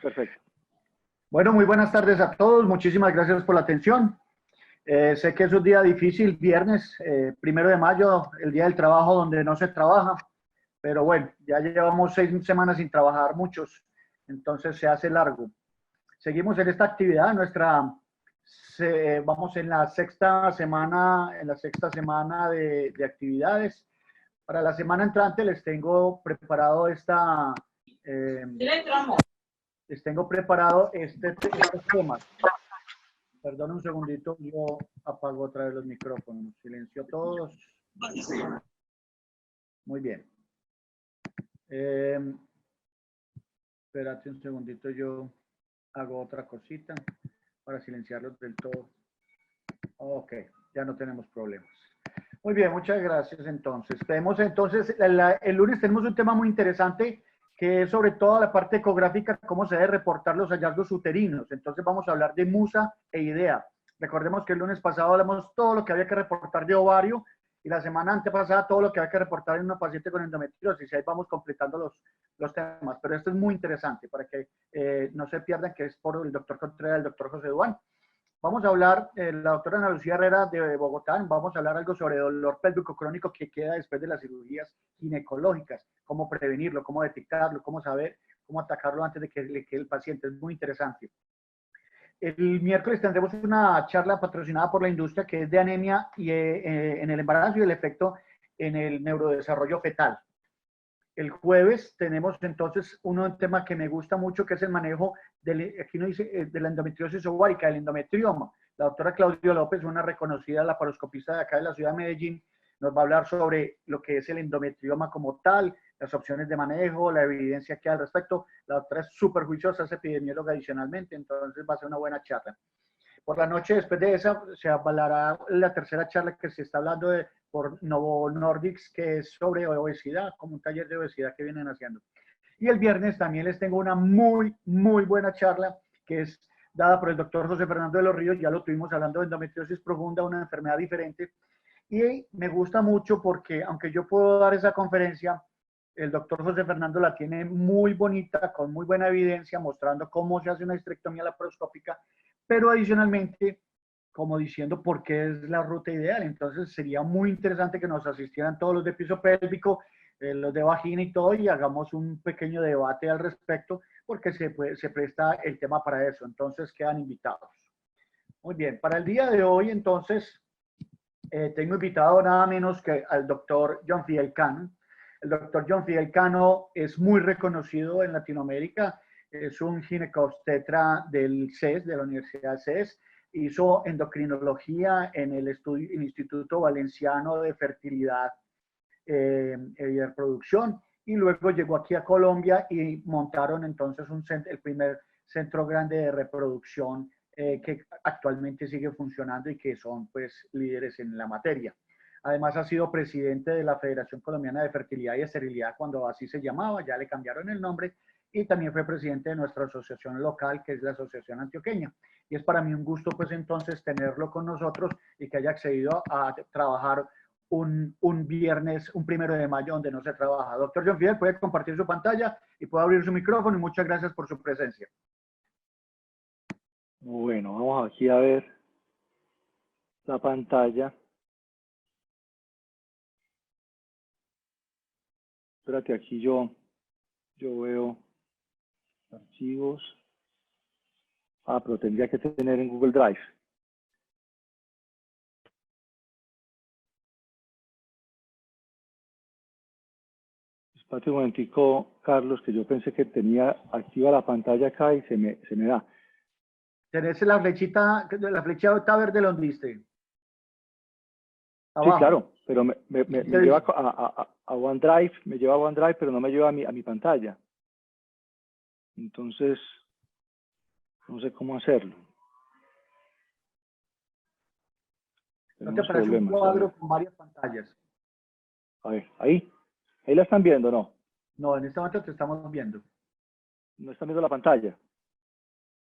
Perfecto. Bueno, muy buenas tardes a todos. Muchísimas gracias por la atención. Sé que es un día difícil, viernes, 1 de mayo, el día del trabajo donde no se trabaja, pero bueno, ya llevamos 6 semanas sin trabajar muchos, entonces se hace largo. Seguimos en esta actividad, vamos en la sexta semana de actividades. Para la semana entrante les tengo preparado les tengo preparado estos temas. Perdón un segundito, yo apago otra vez los micrófonos. Silencio a todos. Muy bien. Espérate un segundito, yo hago otra cosita para silenciarlos del todo. Ok, ya no tenemos problemas. Muy bien, muchas gracias entonces. El lunes tenemos un tema muy interesante que es sobre todo la parte ecográfica, cómo se debe reportar los hallazgos uterinos. Entonces vamos a hablar de musa e idea. Recordemos que el lunes pasado hablamos todo lo que había que reportar de ovario y la semana antepasada todo lo que había que reportar en una paciente con endometriosis. Y ahí vamos completando los temas. Pero esto es muy interesante para que no se pierdan, que es por el doctor Contreras, el doctor José Duán. Vamos a hablar, la doctora Ana Lucía Herrera de Bogotá, vamos a hablar algo sobre dolor pélvico crónico que queda después de las cirugías ginecológicas, cómo prevenirlo, cómo detectarlo, cómo saber, cómo atacarlo antes de que le quede el paciente. Es muy interesante. El miércoles tendremos una charla patrocinada por la industria que es de anemia en el embarazo y el efecto en el neurodesarrollo fetal. El jueves tenemos entonces un tema que me gusta mucho, que es el manejo aquí no dice, de la endometriosis ovárica, del endometrioma. La doctora Claudia López, una reconocida laparoscopista de acá de la ciudad de Medellín, nos va a hablar sobre lo que es el endometrioma como tal, las opciones de manejo, la evidencia que hay al respecto. La doctora es súper juiciosa, es epidemióloga adicionalmente, entonces va a ser una buena charla. Por la noche, después de esa, se hablará la tercera charla que se está hablando por Novo Nordics, que es sobre obesidad, como un taller de obesidad que vienen haciendo. Y el viernes también les tengo una muy, muy buena charla que es dada por el doctor José Fernando de los Ríos. Ya lo tuvimos hablando de endometriosis profunda, una enfermedad diferente. Y me gusta mucho porque, aunque yo puedo dar esa conferencia, el doctor José Fernando la tiene muy bonita, con muy buena evidencia, mostrando cómo se hace una histerectomía laparoscópica, pero adicionalmente, como diciendo por qué es la ruta ideal. Entonces sería muy interesante que nos asistieran todos los de piso pélvico, los de vagina y todo, y hagamos un pequeño debate al respecto, porque se presta el tema para eso. Entonces quedan invitados. Muy bien, para el día de hoy, entonces, tengo invitado nada menos que al doctor John Fidel Cano. El doctor John Fidel Cano es muy reconocido en Latinoamérica, es un ginecobstetra del CES, de la Universidad CES, hizo endocrinología en el Instituto Valenciano de Fertilidad y Reproducción, y luego llegó aquí a Colombia y montaron entonces el primer centro grande de reproducción que actualmente sigue funcionando y que son pues líderes en la materia. Además ha sido presidente de la Federación Colombiana de Fertilidad y Esterilidad cuando así se llamaba, ya le cambiaron el nombre, y también fue presidente de nuestra asociación local, que es la Asociación Antioqueña. Y es para mí un gusto pues entonces tenerlo con nosotros y que haya accedido a trabajar un viernes, un 1 de mayo, donde no se trabaja. Doctor John Fidel, puede compartir su pantalla y puede abrir su micrófono, y muchas gracias por su presencia. Bueno, vamos aquí a ver la pantalla. Espérate, aquí yo veo archivos. Ah, pero tendría que tener en Google Drive. Espérate un momentico, Carlos, que yo pensé que tenía activa la pantalla acá y se me da. Tenés la flechita verde, ¿lo viste? Sí, Abajo. claro, pero me lleva a OneDrive, me lleva a OneDrive, pero no me lleva a mi pantalla. Entonces, no sé cómo hacerlo. ¿No te Tenemos aparece un problemas. cuadro con varias pantallas? A ver, ahí la están viendo, ¿no? No, en este momento te estamos viendo. No están viendo la pantalla.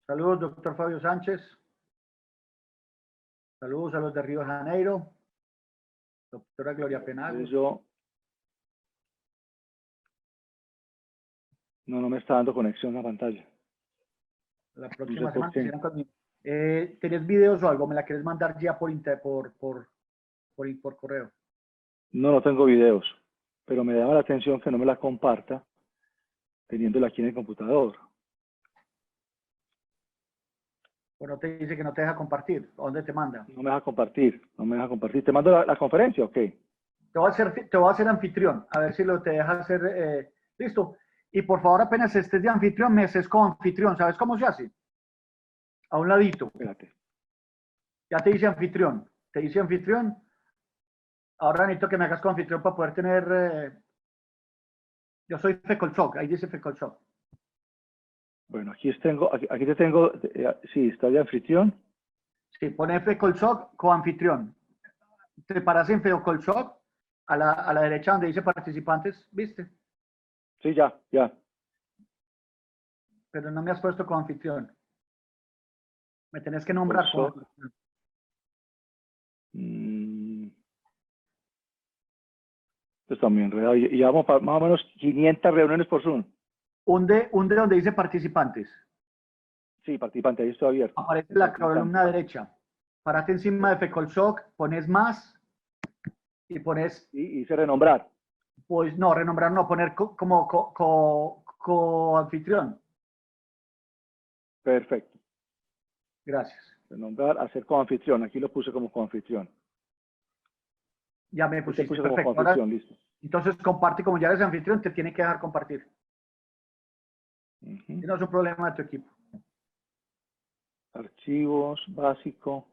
Saludos, doctor Fabio Sánchez. Saludos a los de Río de Janeiro. Doctora Gloria Penagos. No me está dando conexión a la pantalla. La No sé próxima por semana qué. quisieran conmigo. ¿Tienes videos o algo? ¿Me la quieres mandar ya por correo? No, no tengo videos, pero me llama la atención que no me la comparta teniéndola aquí en el computador. Bueno, te dice que no te deja compartir. ¿A dónde te manda? No me deja compartir, no me deja compartir. ¿Te mando la conferencia o qué? Te voy a hacer anfitrión, a ver si lo te deja hacer. Listo. Y por favor, apenas estés de anfitrión, me haces como anfitrión. ¿Sabes cómo se hace? A un ladito. Espérate. Ya te dice anfitrión. Te dice anfitrión. Ahora necesito que me hagas como anfitrión para poder tener. Yo soy Fecolchoc, ahí dice Fecolchoc. Bueno, aquí te tengo, sí, está de anfitrión. Sí, pone Fecolchoc co-anfitrión. Te paras en Fecolchoc a la derecha donde dice participantes, ¿viste? Sí, ya. Pero no me has puesto co-anfitrión. Me tenés que nombrar como Colsoc. anfitrión. Está muy enredado. Y llevamos más o menos 500 reuniones por Zoom. Un de donde dice participantes. Sí, participante, ahí estoy abierto. Aparece la Participante. columna derecha. Parate encima de Fecolchoc, pones más y pones, Y hice renombrar. pues no, renombrar no, poner como co-anfitrión. Perfecto. Gracias. Renombrar, hacer como anfitrión. Aquí lo puse como coanfitrión. Ya me Aquí te pusiste, puse como perfecto. Ahora, coanfitrión, listo. entonces comparte, como ya eres anfitrión, te tiene que dejar compartir. Y no es un problema de tu equipo. Archivos, básico.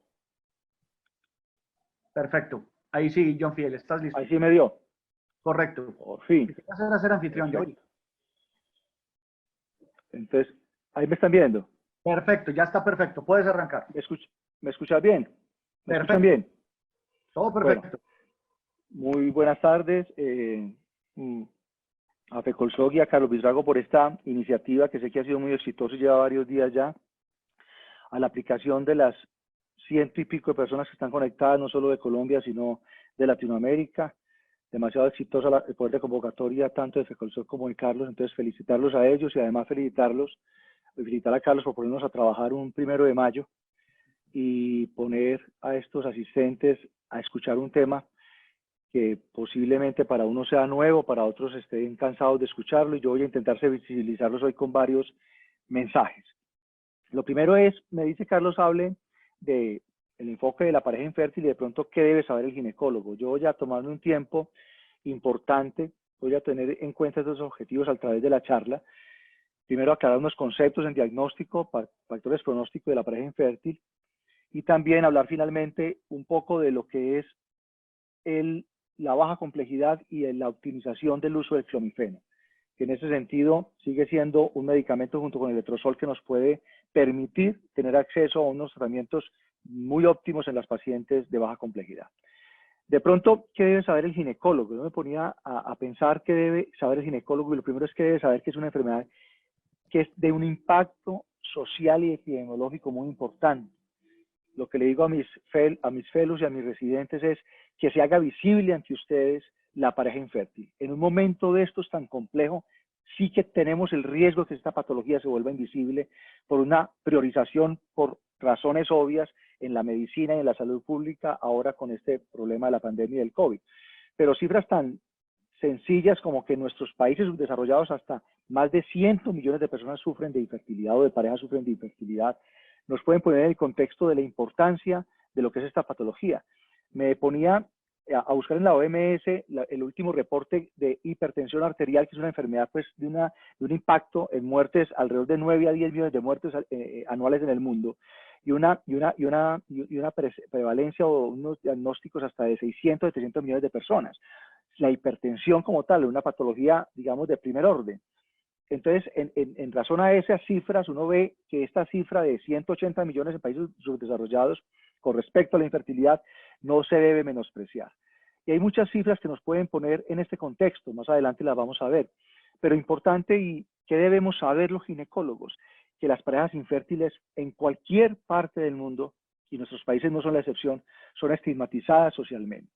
Perfecto. Ahí sí, John Fiel, ¿estás listo? Ahí sí me dio. Correcto. Por fin. ¿Qué vas a hacer anfitrión, John? Perfecto. Entonces, ahí me están viendo. Perfecto, ya está perfecto. Puedes arrancar. ¿Me escuchas bien? ¿Me escuchan Perfecto. bien? Todo Bueno, perfecto. muy buenas tardes a Fecolsoc y a Carlos Bizrago por esta iniciativa que sé que ha sido muy exitosa y lleva varios días ya, a la aplicación de las 100 y pico de personas que están conectadas, no solo de Colombia, sino de Latinoamérica. Demasiado exitosa el poder de convocatoria tanto de Fecolsoc como de Carlos, entonces felicitarlos a ellos y además felicitar a Carlos por ponernos a trabajar un 1 de mayo y poner a estos asistentes a escuchar un tema que posiblemente para unos sea nuevo, para otros estén cansados de escucharlo, y yo voy a intentar visibilizarlos hoy con varios mensajes. Lo primero es, me dice Carlos, hable de el enfoque de la pareja infértil y de pronto qué debe saber el ginecólogo. Yo voy a tomarme un tiempo importante, voy a tener en cuenta estos objetivos a través de la charla. Primero, aclarar unos conceptos en diagnóstico, factores pronósticos de la pareja infértil, y también hablar finalmente un poco de lo que es la baja complejidad y la optimización del uso del clomifeno, que en ese sentido sigue siendo un medicamento junto con el letrozol que nos puede permitir tener acceso a unos tratamientos muy óptimos en las pacientes de baja complejidad. De pronto, ¿qué debe saber el ginecólogo? Yo me ponía a pensar qué debe saber el ginecólogo, y lo primero es que debe saber que es una enfermedad que es de un impacto social y epidemiológico muy importante. Lo que le digo a mis fellows y a mis residentes es que se haga visible ante ustedes la pareja infértil. En un momento de estos tan complejo, sí que tenemos el riesgo de que esta patología se vuelva invisible por una priorización por razones obvias en la medicina y en la salud pública ahora con este problema de la pandemia y del COVID. Pero cifras tan sencillas como que en nuestros países subdesarrollados hasta más de 100 millones de personas sufren de infertilidad o de parejas sufren de infertilidad, nos pueden poner en el contexto de la importancia de lo que es esta patología. Me ponía a buscar en la OMS el último reporte de hipertensión arterial, que es una enfermedad pues, de un impacto en muertes, alrededor de 9 a 10 millones de muertes anuales en el mundo, y una prevalencia o unos diagnósticos hasta de 600, de 300 millones de personas. La hipertensión como tal es una patología, digamos, de primer orden. Entonces, en razón a esas cifras, uno ve que esta cifra de 180 millones en países subdesarrollados con respecto a la infertilidad no se debe menospreciar. Y hay muchas cifras que nos pueden poner en este contexto, más adelante las vamos a ver. Pero importante, y ¿qué debemos saber los ginecólogos? Que las parejas infértiles en cualquier parte del mundo, y nuestros países no son la excepción, son estigmatizadas socialmente.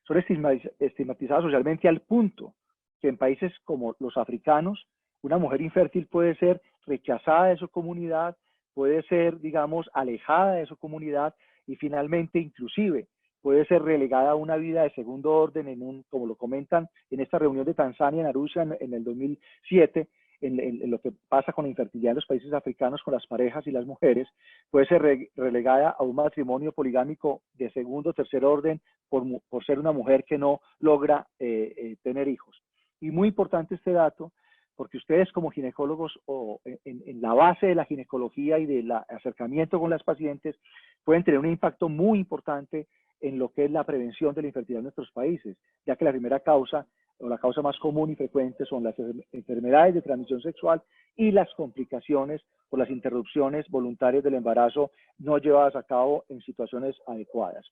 Son estigmatizadas socialmente al punto que en países como los africanos, una mujer infértil puede ser rechazada de su comunidad, puede ser, digamos, alejada de su comunidad y finalmente inclusive puede ser relegada a una vida de segundo orden como lo comentan en esta reunión de Tanzania en Arusha en el 2007, en lo que pasa con la infertilidad en los países africanos con las parejas y las mujeres, puede ser relegada a un matrimonio poligámico de segundo o tercer orden por ser una mujer que no logra tener hijos. Y muy importante este dato, porque ustedes como ginecólogos o en la base de la ginecología y del acercamiento con las pacientes pueden tener un impacto muy importante en lo que es la prevención de la infertilidad en nuestros países, ya que la primera causa o la causa más común y frecuente son las enfermedades de transmisión sexual y las complicaciones por las interrupciones voluntarias del embarazo no llevadas a cabo en situaciones adecuadas.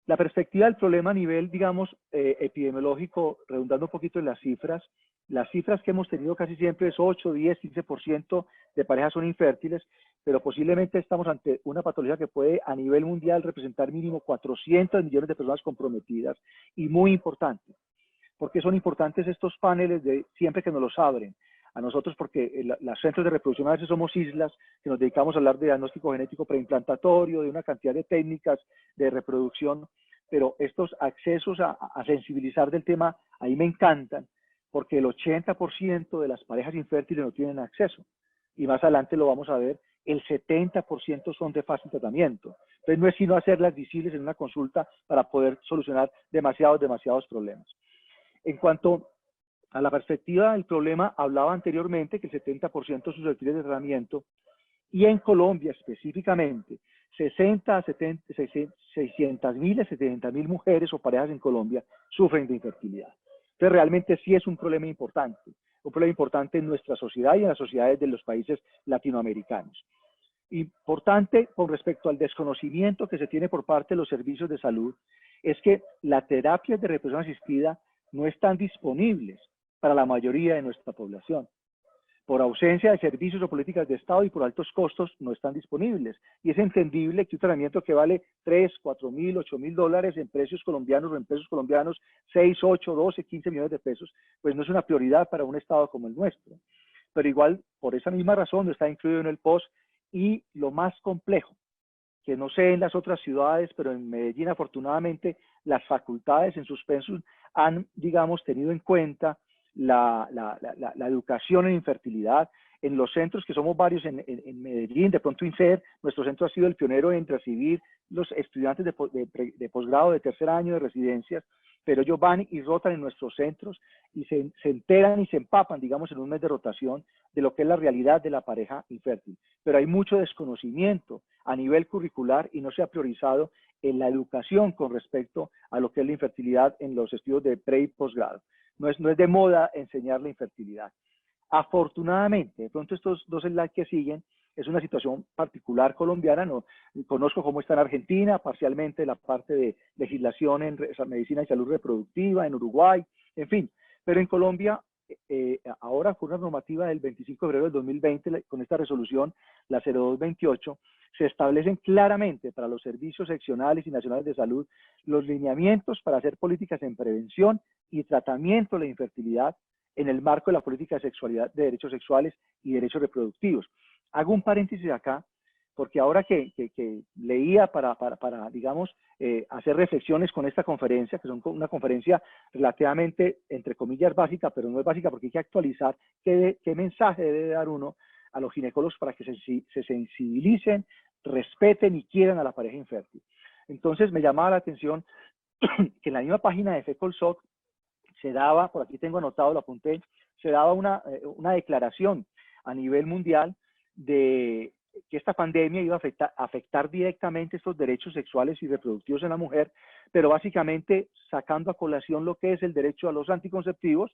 La perspectiva del problema a nivel, digamos, epidemiológico, redundando un poquito en las cifras que hemos tenido casi siempre es 8, 10, 15% de parejas son infértiles, pero posiblemente estamos ante una patología que puede a nivel mundial representar mínimo 400 millones de personas comprometidas y muy importante. ¿Por qué son importantes estos paneles de siempre que nos los abren? A nosotros porque los centros de reproducción a veces somos islas que nos dedicamos a hablar de diagnóstico genético preimplantario, de una cantidad de técnicas de reproducción, pero estos accesos a sensibilizar del tema, ahí me encantan, porque el 80% de las parejas infértiles no tienen acceso. Y más adelante lo vamos a ver, el 70% son de fácil tratamiento. Entonces no es sino hacerlas visibles en una consulta para poder solucionar demasiados problemas. En cuanto a la perspectiva del problema, hablaba anteriormente que el 70% son susceptibles de tratamiento y en Colombia específicamente 60 a 600.000 a 70.000 mujeres o parejas en Colombia sufren de infertilidad. Entonces realmente sí es un problema importante en nuestra sociedad y en las sociedades de los países latinoamericanos. Importante con respecto al desconocimiento que se tiene por parte de los servicios de salud es que las terapias de reproducción asistida no están disponibles para la mayoría de nuestra población. Por ausencia de servicios o políticas de Estado y por altos costos no están disponibles. Y es entendible que un tratamiento que vale 3, 4 mil, 8 mil dólares en precios colombianos o en pesos colombianos 6, 8, 12, 15 millones de pesos, pues no es una prioridad para un Estado como el nuestro. Pero igual, por esa misma razón, no está incluido en el POS. Y lo más complejo, que no sé en las otras ciudades, pero en Medellín afortunadamente las facultades en sus pensos han, digamos, tenido en cuenta la educación en infertilidad. En los centros, que somos varios en Medellín, de pronto INSER, nuestro centro ha sido el pionero en recibir los estudiantes de posgrado de tercer año de residencias, pero ellos van y rotan en nuestros centros y se enteran y se empapan, digamos, en un mes de rotación de lo que es la realidad de la pareja infértil. Pero hay mucho desconocimiento a nivel curricular y no se ha priorizado en la educación con respecto a lo que es la infertilidad en los estudios de pre y posgrado. No es de moda enseñar la infertilidad. Afortunadamente, de pronto estos dos slides que siguen, es una situación particular colombiana, no conozco cómo está en Argentina, parcialmente la parte de legislación en medicina y salud reproductiva, en Uruguay, en fin, pero en Colombia, ahora con una normativa del 25 de febrero del 2020, con esta resolución, la 0228, se establecen claramente para los servicios seccionales y nacionales de salud los lineamientos para hacer políticas en prevención y tratamiento de la infertilidad en el marco de la política de sexualidad, de derechos sexuales y derechos reproductivos. Hago un paréntesis acá, porque ahora que leía para digamos, hacer reflexiones con esta conferencia, que son una conferencia relativamente, entre comillas, básica, pero no es básica porque hay que actualizar qué mensaje debe dar uno a los ginecólogos para que se sensibilicen, respeten y quieran a la pareja infértil. Entonces me llamaba la atención que en la misma página de FECOLSOC se daba, por aquí tengo anotado, lo apunté, se daba una declaración a nivel mundial de que esta pandemia iba a afectar directamente estos derechos sexuales y reproductivos en la mujer, pero básicamente sacando a colación lo que es el derecho a los anticonceptivos,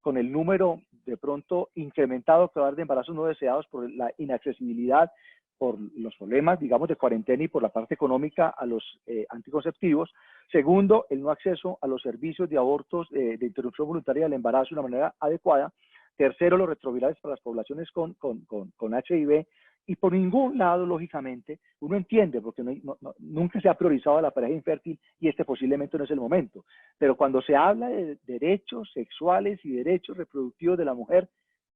con el número de pronto incrementado que va a haber de embarazos no deseados por la inaccesibilidad, por los problemas, digamos, de cuarentena y por la parte económica a los anticonceptivos. Segundo, el no acceso a los servicios de abortos, de interrupción voluntaria del embarazo de una manera adecuada. Tercero, los retrovirales para las poblaciones con HIV. Y por ningún lado, lógicamente, uno entiende, porque nunca se ha priorizado a la pareja infértil y este posiblemente no es el momento. Pero cuando se habla de derechos sexuales y derechos reproductivos de la mujer,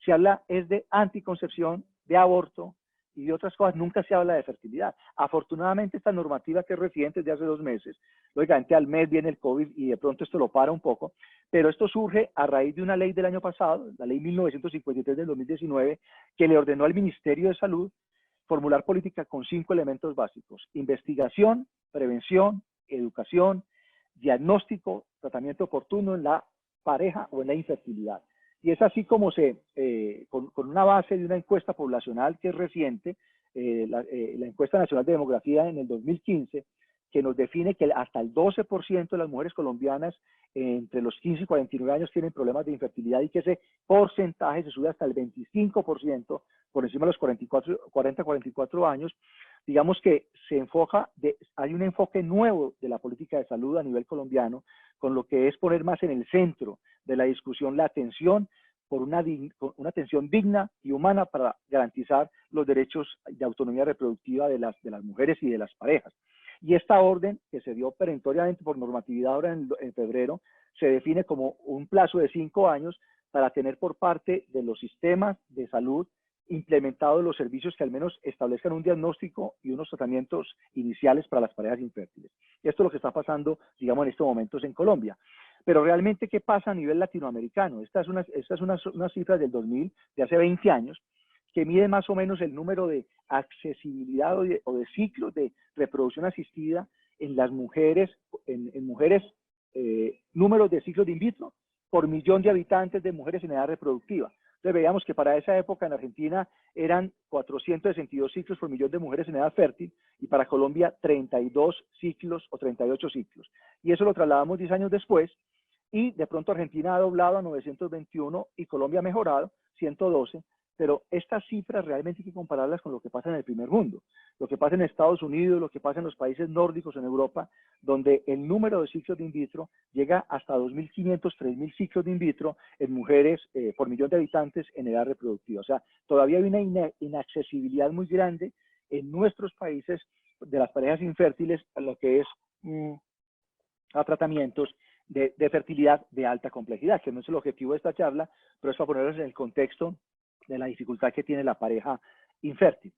se habla es de anticoncepción, de aborto y de otras cosas, nunca se habla de fertilidad. Afortunadamente, esta normativa que es reciente, desde hace 2 meses, lógicamente al mes viene el COVID y de pronto esto lo para un poco, pero esto surge a raíz de una ley del año pasado, la ley 1953 del 2019, que le ordenó al Ministerio de Salud formular política con 5 elementos básicos: investigación, prevención, educación, diagnóstico, tratamiento oportuno en la pareja o en la infertilidad. Y es así como con una base de una encuesta poblacional que es reciente, la Encuesta Nacional de Demografía en el 2015, que nos define que hasta el 12% de las mujeres colombianas entre los 15 y 49 años tienen problemas de infertilidad, y que ese porcentaje se sube hasta el 25% por encima de los 40-44 años. Digamos que hay un enfoque nuevo de la política de salud a nivel colombiano, con lo que es poner más en el centro de la discusión la atención por una atención digna y humana para garantizar los derechos de autonomía reproductiva de las mujeres y de las parejas. Y esta orden, que se dio perentoriamente por normatividad ahora en febrero, se define como un plazo de 5 años para tener por parte de los sistemas de salud implementados los servicios que al menos establezcan un diagnóstico y unos tratamientos iniciales para las parejas infértiles. Y esto es lo que está pasando, digamos, en estos momentos en Colombia. Pero realmente, ¿qué pasa a nivel latinoamericano? Estas son unas cifras del 2000, de hace 20 años, que mide más o menos el número de accesibilidad o de ciclos de reproducción asistida en las mujeres, números de ciclos de in vitro por millón de habitantes de mujeres en edad reproductiva. Entonces veíamos que para esa época en Argentina eran 462 ciclos por millón de mujeres en edad fértil, y para Colombia 32 ciclos o 38 ciclos. Y eso lo trasladamos 10 años después, y de pronto Argentina ha doblado a 921 y Colombia ha mejorado 112. Pero estas cifras realmente hay que compararlas con lo que pasa en el primer mundo, lo que pasa en Estados Unidos, lo que pasa en los países nórdicos, en Europa, donde el número de ciclos de in vitro llega hasta 2.500, 3.000 ciclos de in vitro en mujeres por millón de habitantes en edad reproductiva. O sea, todavía hay una inaccesibilidad muy grande en nuestros países de las parejas infértiles a lo que es a tratamientos de fertilidad de alta complejidad, que no es el objetivo de esta charla, pero es para ponerlos en el contexto de la dificultad que tiene la pareja infértil.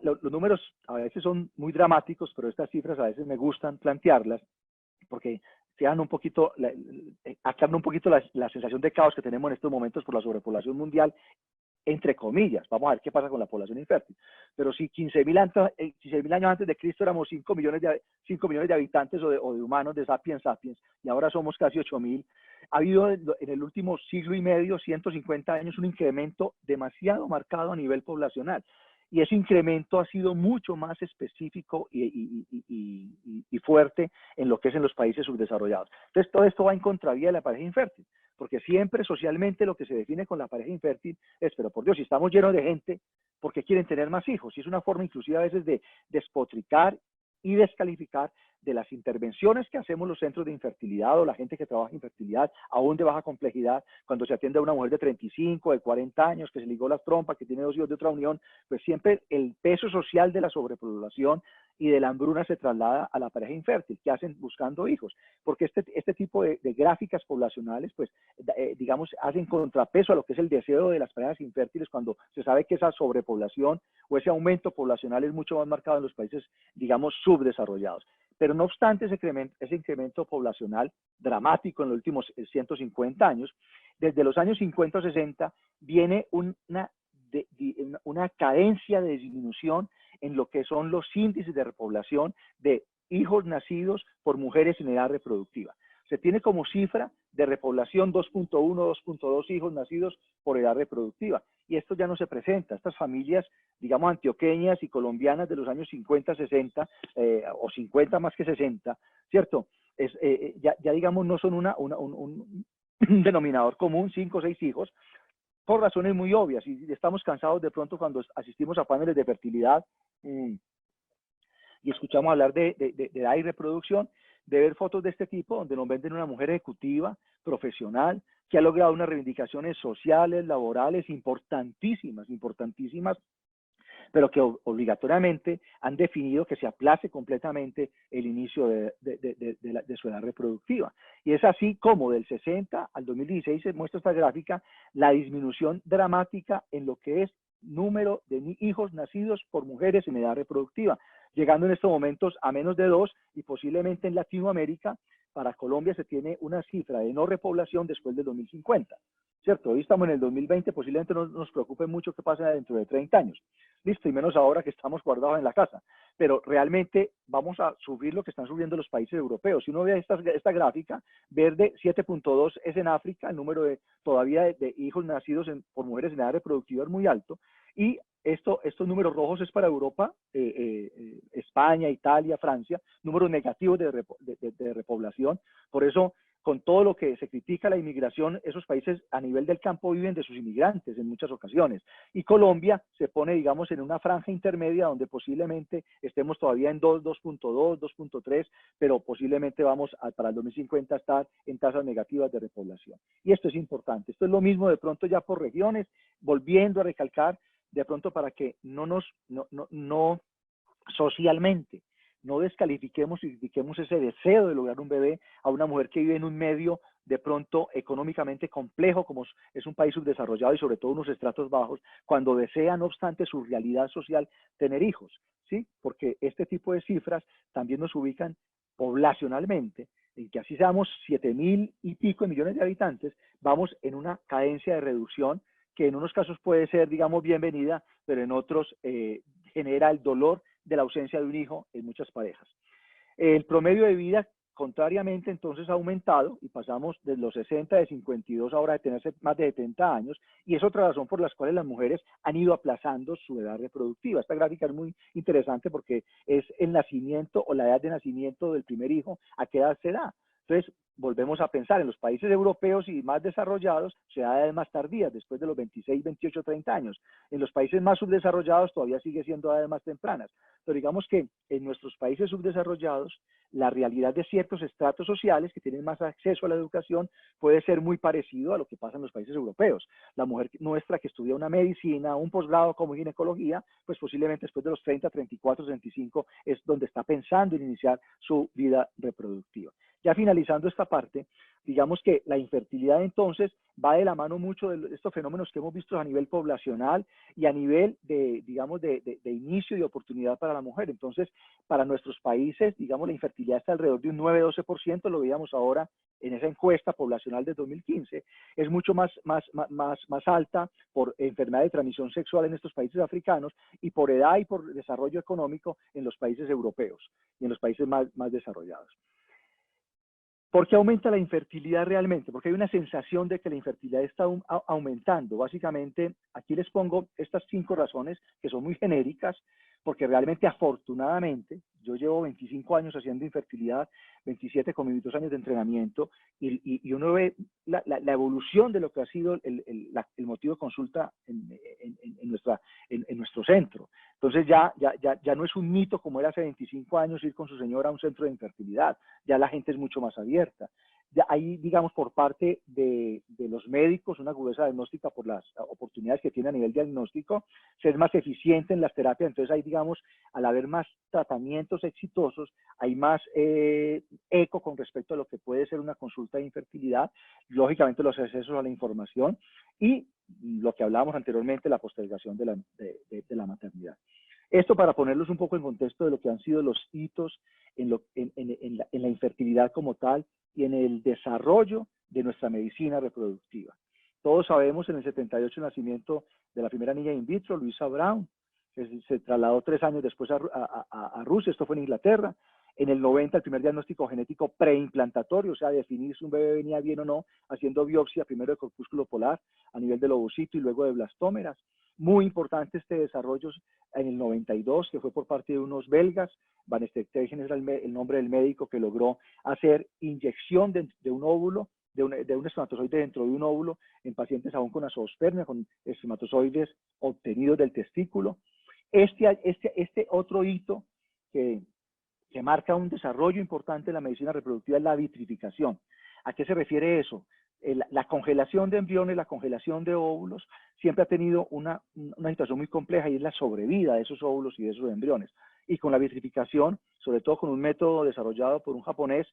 Los números a veces son muy dramáticos, pero estas cifras a veces me gustan plantearlas porque aclaran un poquito la sensación de caos que tenemos en estos momentos por la sobrepoblación mundial, entre comillas. Vamos a ver qué pasa con la población infértil. Pero si 15.000 años antes de Cristo éramos 5 millones de habitantes o de humanos, de sapiens sapiens, y ahora somos casi 8.000, ha habido en el último siglo y medio, 150 años, un incremento demasiado marcado a nivel poblacional. Y ese incremento ha sido mucho más específico y fuerte en lo que es en los países subdesarrollados. Entonces, todo esto va en contravía de la pareja infértil, porque siempre socialmente lo que se define con la pareja infértil es, pero por Dios, si estamos llenos de gente, ¿por qué quieren tener más hijos? Y es una forma inclusive a veces de despotricar y descalificar de las intervenciones que hacemos los centros de infertilidad o la gente que trabaja en infertilidad, aún de baja complejidad, cuando se atiende a una mujer de 35, de 40 años, que se ligó las trompas, que tiene 2 hijos de otra unión, pues siempre el peso social de la sobrepoblación y de la hambruna se traslada a la pareja infértil, que hacen buscando hijos, porque este tipo de gráficas poblacionales, pues, digamos, hacen contrapeso a lo que es el deseo de las parejas infértiles, cuando se sabe que esa sobrepoblación o ese aumento poblacional es mucho más marcado en los países, digamos, subdesarrollados. Pero no obstante ese incremento poblacional dramático en los últimos 150 años, desde los años 50 o 60 viene una cadencia de disminución en lo que son los índices de repoblación de hijos nacidos por mujeres en edad reproductiva. Se tiene como cifra de repoblación 2.1, 2.2 hijos nacidos por edad reproductiva. Y esto ya no se presenta. Estas familias, digamos, antioqueñas y colombianas de los años 50, 60, o 50 más que 60, ¿cierto? Ya digamos, no son un denominador común, 5 o 6 hijos, por razones muy obvias. Y estamos cansados de pronto cuando asistimos a paneles de fertilidad y escuchamos hablar de edad y reproducción, de ver fotos de este tipo, donde nos venden una mujer ejecutiva, profesional, que ha logrado unas reivindicaciones sociales, laborales, importantísimas, pero que obligatoriamente han definido que se aplace completamente el inicio de su edad reproductiva. Y es así como del 60 al 2016 se muestra esta gráfica, la disminución dramática en lo que es número de hijos nacidos por mujeres en edad reproductiva, llegando en estos momentos a menos de 2, y posiblemente en Latinoamérica, para Colombia se tiene una cifra de no repoblación después del 2050. ¿Cierto? Hoy estamos en el 2020, posiblemente no nos preocupe mucho qué pasa dentro de 30 años. Listo, y menos ahora que estamos guardados en la casa. Pero realmente vamos a sufrir lo que están sufriendo los países europeos. Si uno ve esta gráfica, verde 7.2 es en África, el número todavía de hijos nacidos por mujeres en edad reproductiva es muy alto, y estos números rojos es para Europa, España, Italia, Francia, números negativos de repoblación. Por eso, con todo lo que se critica la inmigración, esos países a nivel del campo viven de sus inmigrantes en muchas ocasiones. Y Colombia se pone, digamos, en una franja intermedia donde posiblemente estemos todavía en 2, 2.2, 2.3, pero posiblemente vamos para el 2050 a estar en tasas negativas de repoblación. Y esto es importante. Esto es lo mismo de pronto ya por regiones, volviendo a recalcar, de pronto para que no socialmente no descalifiquemos y critiquemos ese deseo de lograr un bebé a una mujer que vive en un medio de pronto económicamente complejo, como es un país subdesarrollado y sobre todo unos estratos bajos, cuando desea, no obstante su realidad social, tener hijos, ¿sí? Porque este tipo de cifras también nos ubican poblacionalmente, en que así seamos 7.000 y pico de millones de habitantes, vamos en una cadencia de reducción que en unos casos puede ser, digamos, bienvenida, pero en otros genera el dolor de la ausencia de un hijo en muchas parejas. El promedio de vida, contrariamente, entonces ha aumentado y pasamos de los 60, de 52 ahora de tenerse más de 70 años, y es otra razón por las cuales las mujeres han ido aplazando su edad reproductiva. Esta gráfica es muy interesante porque es el nacimiento o la edad de nacimiento del primer hijo, a qué edad se da. Entonces, volvemos a pensar, en los países europeos y más desarrollados se da edades más tardías, después de los 26, 28, 30 años. En los países más subdesarrollados todavía sigue siendo edades más tempranas. Pero digamos que en nuestros países subdesarrollados, la realidad de ciertos estratos sociales que tienen más acceso a la educación puede ser muy parecido a lo que pasa en los países europeos. La mujer nuestra que estudia una medicina, un posgrado como ginecología, pues posiblemente después de los 30, 34, 35 es donde está pensando en iniciar su vida reproductiva. Ya finalizando esta parte, digamos que la infertilidad entonces va de la mano mucho de estos fenómenos que hemos visto a nivel poblacional y a nivel de, digamos, de inicio y oportunidad para la mujer. Entonces, para nuestros países, digamos, la infertilidad está alrededor de un 9-12%, lo veíamos ahora en esa encuesta poblacional de 2015, es mucho más alta por enfermedad de transmisión sexual en estos países africanos y por edad y por desarrollo económico en los países europeos y en los países más desarrollados. ¿Por qué aumenta la infertilidad realmente? Porque hay una sensación de que la infertilidad está aumentando. Básicamente, aquí les pongo estas 5 razones que son muy genéricas, porque realmente, afortunadamente, yo llevo 25 años haciendo infertilidad, 27 con mis 2 años de entrenamiento, y uno ve la evolución de lo que ha sido el motivo de consulta en nuestro centro. Entonces ya no es un mito como era hace 25 años ir con su señora a un centro de infertilidad, ya la gente es mucho más abierta. Ya hay, digamos, por parte de los médicos una agudeza diagnóstica por las oportunidades que tiene a nivel diagnóstico, ser más eficiente en las terapias. Entonces hay, digamos, al haber más tratamientos exitosos, hay más eco con respecto a lo que puede ser una consulta de infertilidad, lógicamente los accesos a la información y lo que hablábamos anteriormente, la postergación de la maternidad. Esto para ponerlos un poco en contexto de lo que han sido los hitos en la infertilidad como tal y en el desarrollo de nuestra medicina reproductiva. Todos sabemos en el 78 el nacimiento de la primera niña in vitro, Louisa Brown, que se trasladó 3 años después a Rusia, esto fue en Inglaterra. En el 90 el primer diagnóstico genético preimplantatorio, o sea, definir si un bebé venía bien o no, haciendo biopsia primero de corpúsculo polar a nivel del ovocito y luego de blastómeras. Muy importante este desarrollo en el 92, que fue por parte de unos belgas. Van Steenhuisen era el nombre del médico que logró hacer inyección de un óvulo, de un espermatozoide dentro de un óvulo en pacientes aún con azoospermia, con espermatozoides obtenidos del testículo. Este otro hito que marca un desarrollo importante en la medicina reproductiva es la vitrificación. ¿A qué se refiere eso? La congelación de embriones, la congelación de óvulos, siempre ha tenido una situación muy compleja y es la sobrevida de esos óvulos y de esos embriones. Y con la vitrificación, sobre todo con un método desarrollado por un japonés,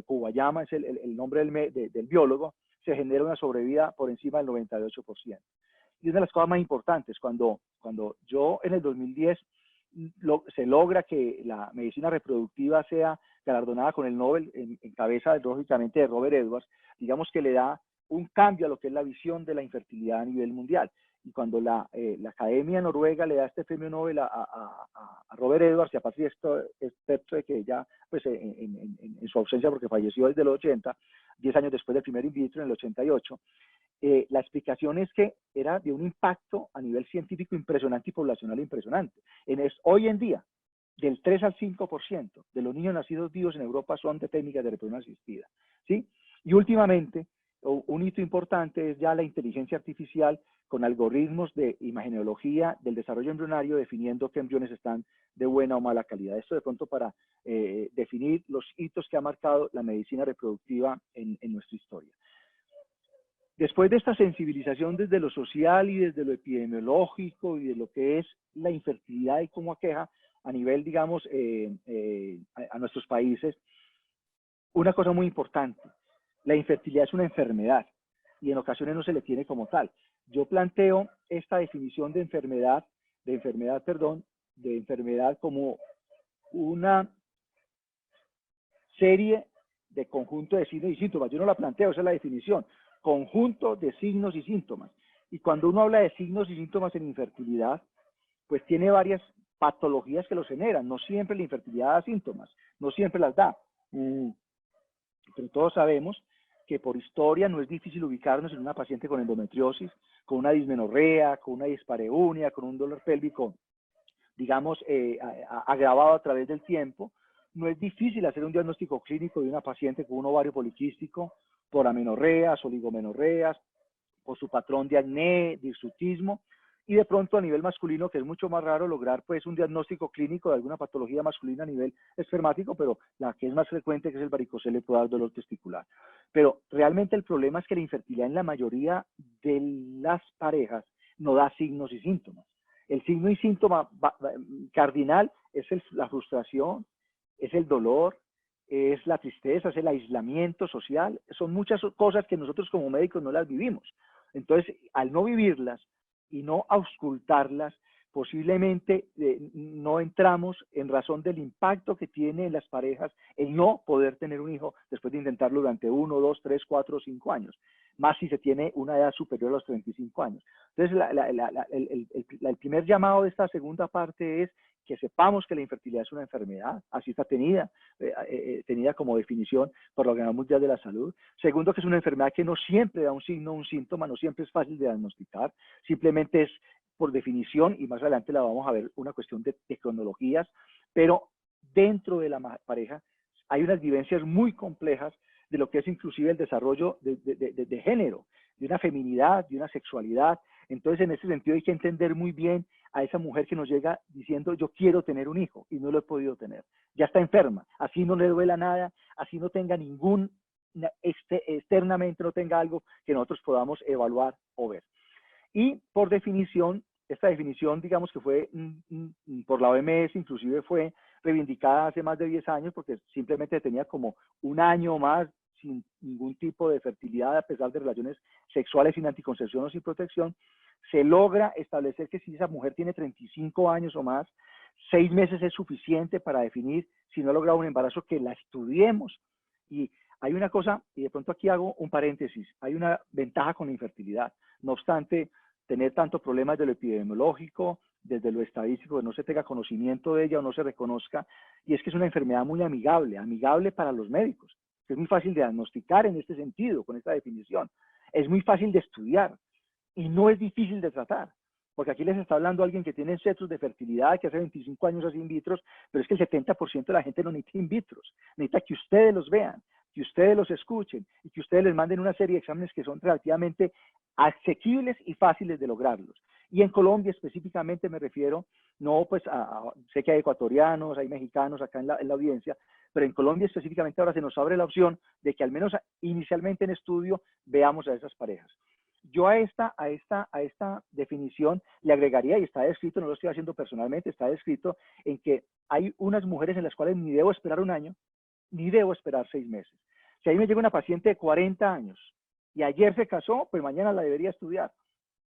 Kuwayama es el nombre del biólogo, se genera una sobrevida por encima del 98%. y una de las cosas más importantes, cuando yo en el 2010 se logra que la medicina reproductiva sea galardonada con el Nobel en cabeza, lógicamente, de Robert Edwards, digamos que le da un cambio a lo que es la visión de la infertilidad a nivel mundial. Y cuando la Academia Noruega le da este premio Nobel a Robert Edwards y a Patricia Spetze, que ya pues, en su ausencia porque falleció desde los 80, 10 años después del primer in vitro, en el 88, la explicación es que era de un impacto a nivel científico impresionante y poblacional impresionante. Hoy en día, del 3 al 5% de los niños nacidos vivos en Europa son de técnicas de reproducción asistida, ¿sí? Y últimamente, un hito importante es ya la inteligencia artificial con algoritmos de imagenología del desarrollo embrionario definiendo qué embriones están de buena o mala calidad. Esto de pronto para definir los hitos que ha marcado la medicina reproductiva en nuestra historia. Después de esta sensibilización desde lo social y desde lo epidemiológico y de lo que es la infertilidad y cómo aqueja a nivel, digamos, a nuestros países, una cosa muy importante, la infertilidad es una enfermedad y en ocasiones no se le tiene como tal. Yo planteo esta definición de enfermedad como una serie de conjunto de signos y síntomas. Yo no la planteo, esa es la definición. Conjunto de signos y síntomas. Y cuando uno habla de signos y síntomas en infertilidad, pues tiene varias patologías que los generan. No siempre la infertilidad da síntomas, no siempre las da. Pero todos sabemos que por historia no es difícil ubicarnos en una paciente con endometriosis, con una dismenorrea, con una dispareunia, con un dolor pélvico, digamos, agravado a través del tiempo. No es difícil hacer un diagnóstico clínico de una paciente con un ovario poliquístico, por amenorreas, oligomenorreas, por su patrón de acné, de hirsutismo, y de pronto a nivel masculino, que es mucho más raro lograr pues un diagnóstico clínico de alguna patología masculina a nivel espermático, pero la que es más frecuente, que es el varicocele, puede dar dolor testicular. Pero realmente el problema es que la infertilidad en la mayoría de las parejas no da signos y síntomas. El signo y síntoma cardinal es la frustración, es el dolor, es la tristeza, es el aislamiento social. Son muchas cosas que nosotros como médicos no las vivimos. Entonces, al no vivirlas y no auscultarlas, posiblemente no entramos en razón del impacto que tiene en las parejas el no poder tener un hijo después de intentarlo durante 1, 2, 3, 4 o 5 años, más si se tiene una edad superior a los 35 años. Entonces, el primer llamado de esta segunda parte es que sepamos que la infertilidad es una enfermedad, así está tenida como definición por la Organización Mundial de la Salud. Segundo, que es una enfermedad que no siempre da un signo, un síntoma, no siempre es fácil de diagnosticar, simplemente es por definición, y más adelante la vamos a ver, una cuestión de cronologías, pero dentro de la pareja hay unas vivencias muy complejas de lo que es inclusive el desarrollo de género, de una feminidad, de una sexualidad. Entonces, en ese sentido hay que entender muy bien a esa mujer que nos llega diciendo yo quiero tener un hijo y no lo he podido tener. Ya está enferma, así no le duela nada, así no tenga ningún, externamente no tenga algo que nosotros podamos evaluar o ver. Y por definición, esta definición, digamos que fue por la OMS, inclusive fue reivindicada hace más de 10 años porque simplemente tenía como un año más sin ningún tipo de fertilidad a pesar de relaciones sexuales sin anticoncepción o sin protección. Se logra establecer que si esa mujer tiene 35 años o más, 6 meses es suficiente para definir si no ha logrado un embarazo, que la estudiemos. Y hay una cosa, y de pronto aquí hago un paréntesis, hay una ventaja con la infertilidad. No obstante, tener tantos problemas de lo epidemiológico, desde lo estadístico, que no se tenga conocimiento de ella o no se reconozca, y es que es una enfermedad muy amigable para los médicos. Es muy fácil de diagnosticar en este sentido, con esta definición. Es muy fácil de estudiar y no es difícil de tratar. Porque aquí les está hablando alguien que tiene centros de fertilidad, que hace 25 años hace in vitros, pero es que el 70% de la gente no necesita in vitros, necesita que ustedes los vean, que ustedes los escuchen y que ustedes les manden una serie de exámenes que son relativamente asequibles y fáciles de lograrlos. Y en Colombia específicamente me refiero, no pues sé que hay ecuatorianos, hay mexicanos acá en la audiencia, pero en Colombia específicamente ahora se nos abre la opción de que al menos inicialmente en estudio veamos a esas parejas. Yo a esta definición le agregaría, y está descrito, no lo estoy haciendo personalmente, está descrito en que hay unas mujeres en las cuales ni debo esperar un año, ni debo esperar 6 meses. Si a mí me llega una paciente de 40 años y ayer se casó, pues mañana la debería estudiar.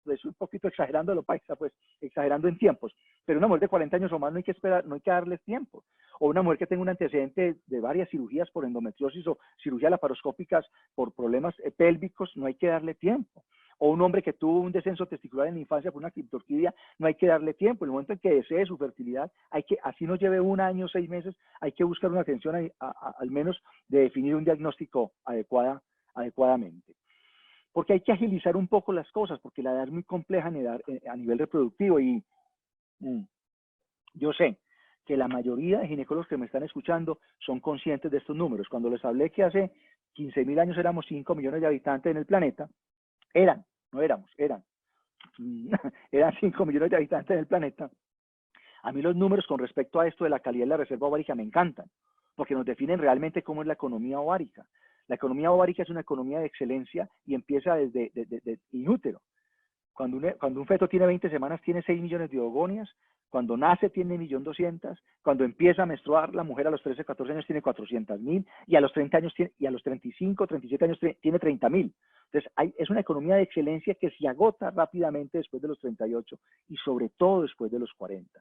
pues un poquito exagerando lo paisa, pues exagerando en tiempos, pero una mujer de 40 años o más no hay que esperar, no hay que darle tiempo. O una mujer que tenga un antecedente de varias cirugías por endometriosis o cirugías laparoscópicas por problemas pélvicos, no hay que darle tiempo. O un hombre que tuvo un descenso testicular en la infancia por una criptorquidia, no hay que darle tiempo. En el momento en que desee su fertilidad, hay que, así nos lleve 1 año, 6 meses, hay que buscar una atención al menos de definir un diagnóstico adecuadamente. Porque hay que agilizar un poco las cosas, porque la edad es muy compleja a nivel reproductivo y yo sé que la mayoría de ginecólogos que me están escuchando son conscientes de estos números. Cuando les hablé que hace 15.000 años éramos 5 millones de habitantes en el planeta, eran 5 millones de habitantes en el planeta. A mí los números con respecto a esto de la calidad de la reserva ovárica me encantan, porque nos definen realmente cómo es la economía ovárica. La economía ovárica es una economía de excelencia y empieza desde inútero. Cuando un feto tiene 20 semanas tiene 6 millones de ovogonias, cuando nace tiene 1.200.000, cuando empieza a menstruar la mujer a los 13, 14 años tiene 400.000 y a los 30 años y a los 35, 37 años tiene 30.000. Entonces es una economía de excelencia que se agota rápidamente después de los 38 y sobre todo después de los 40.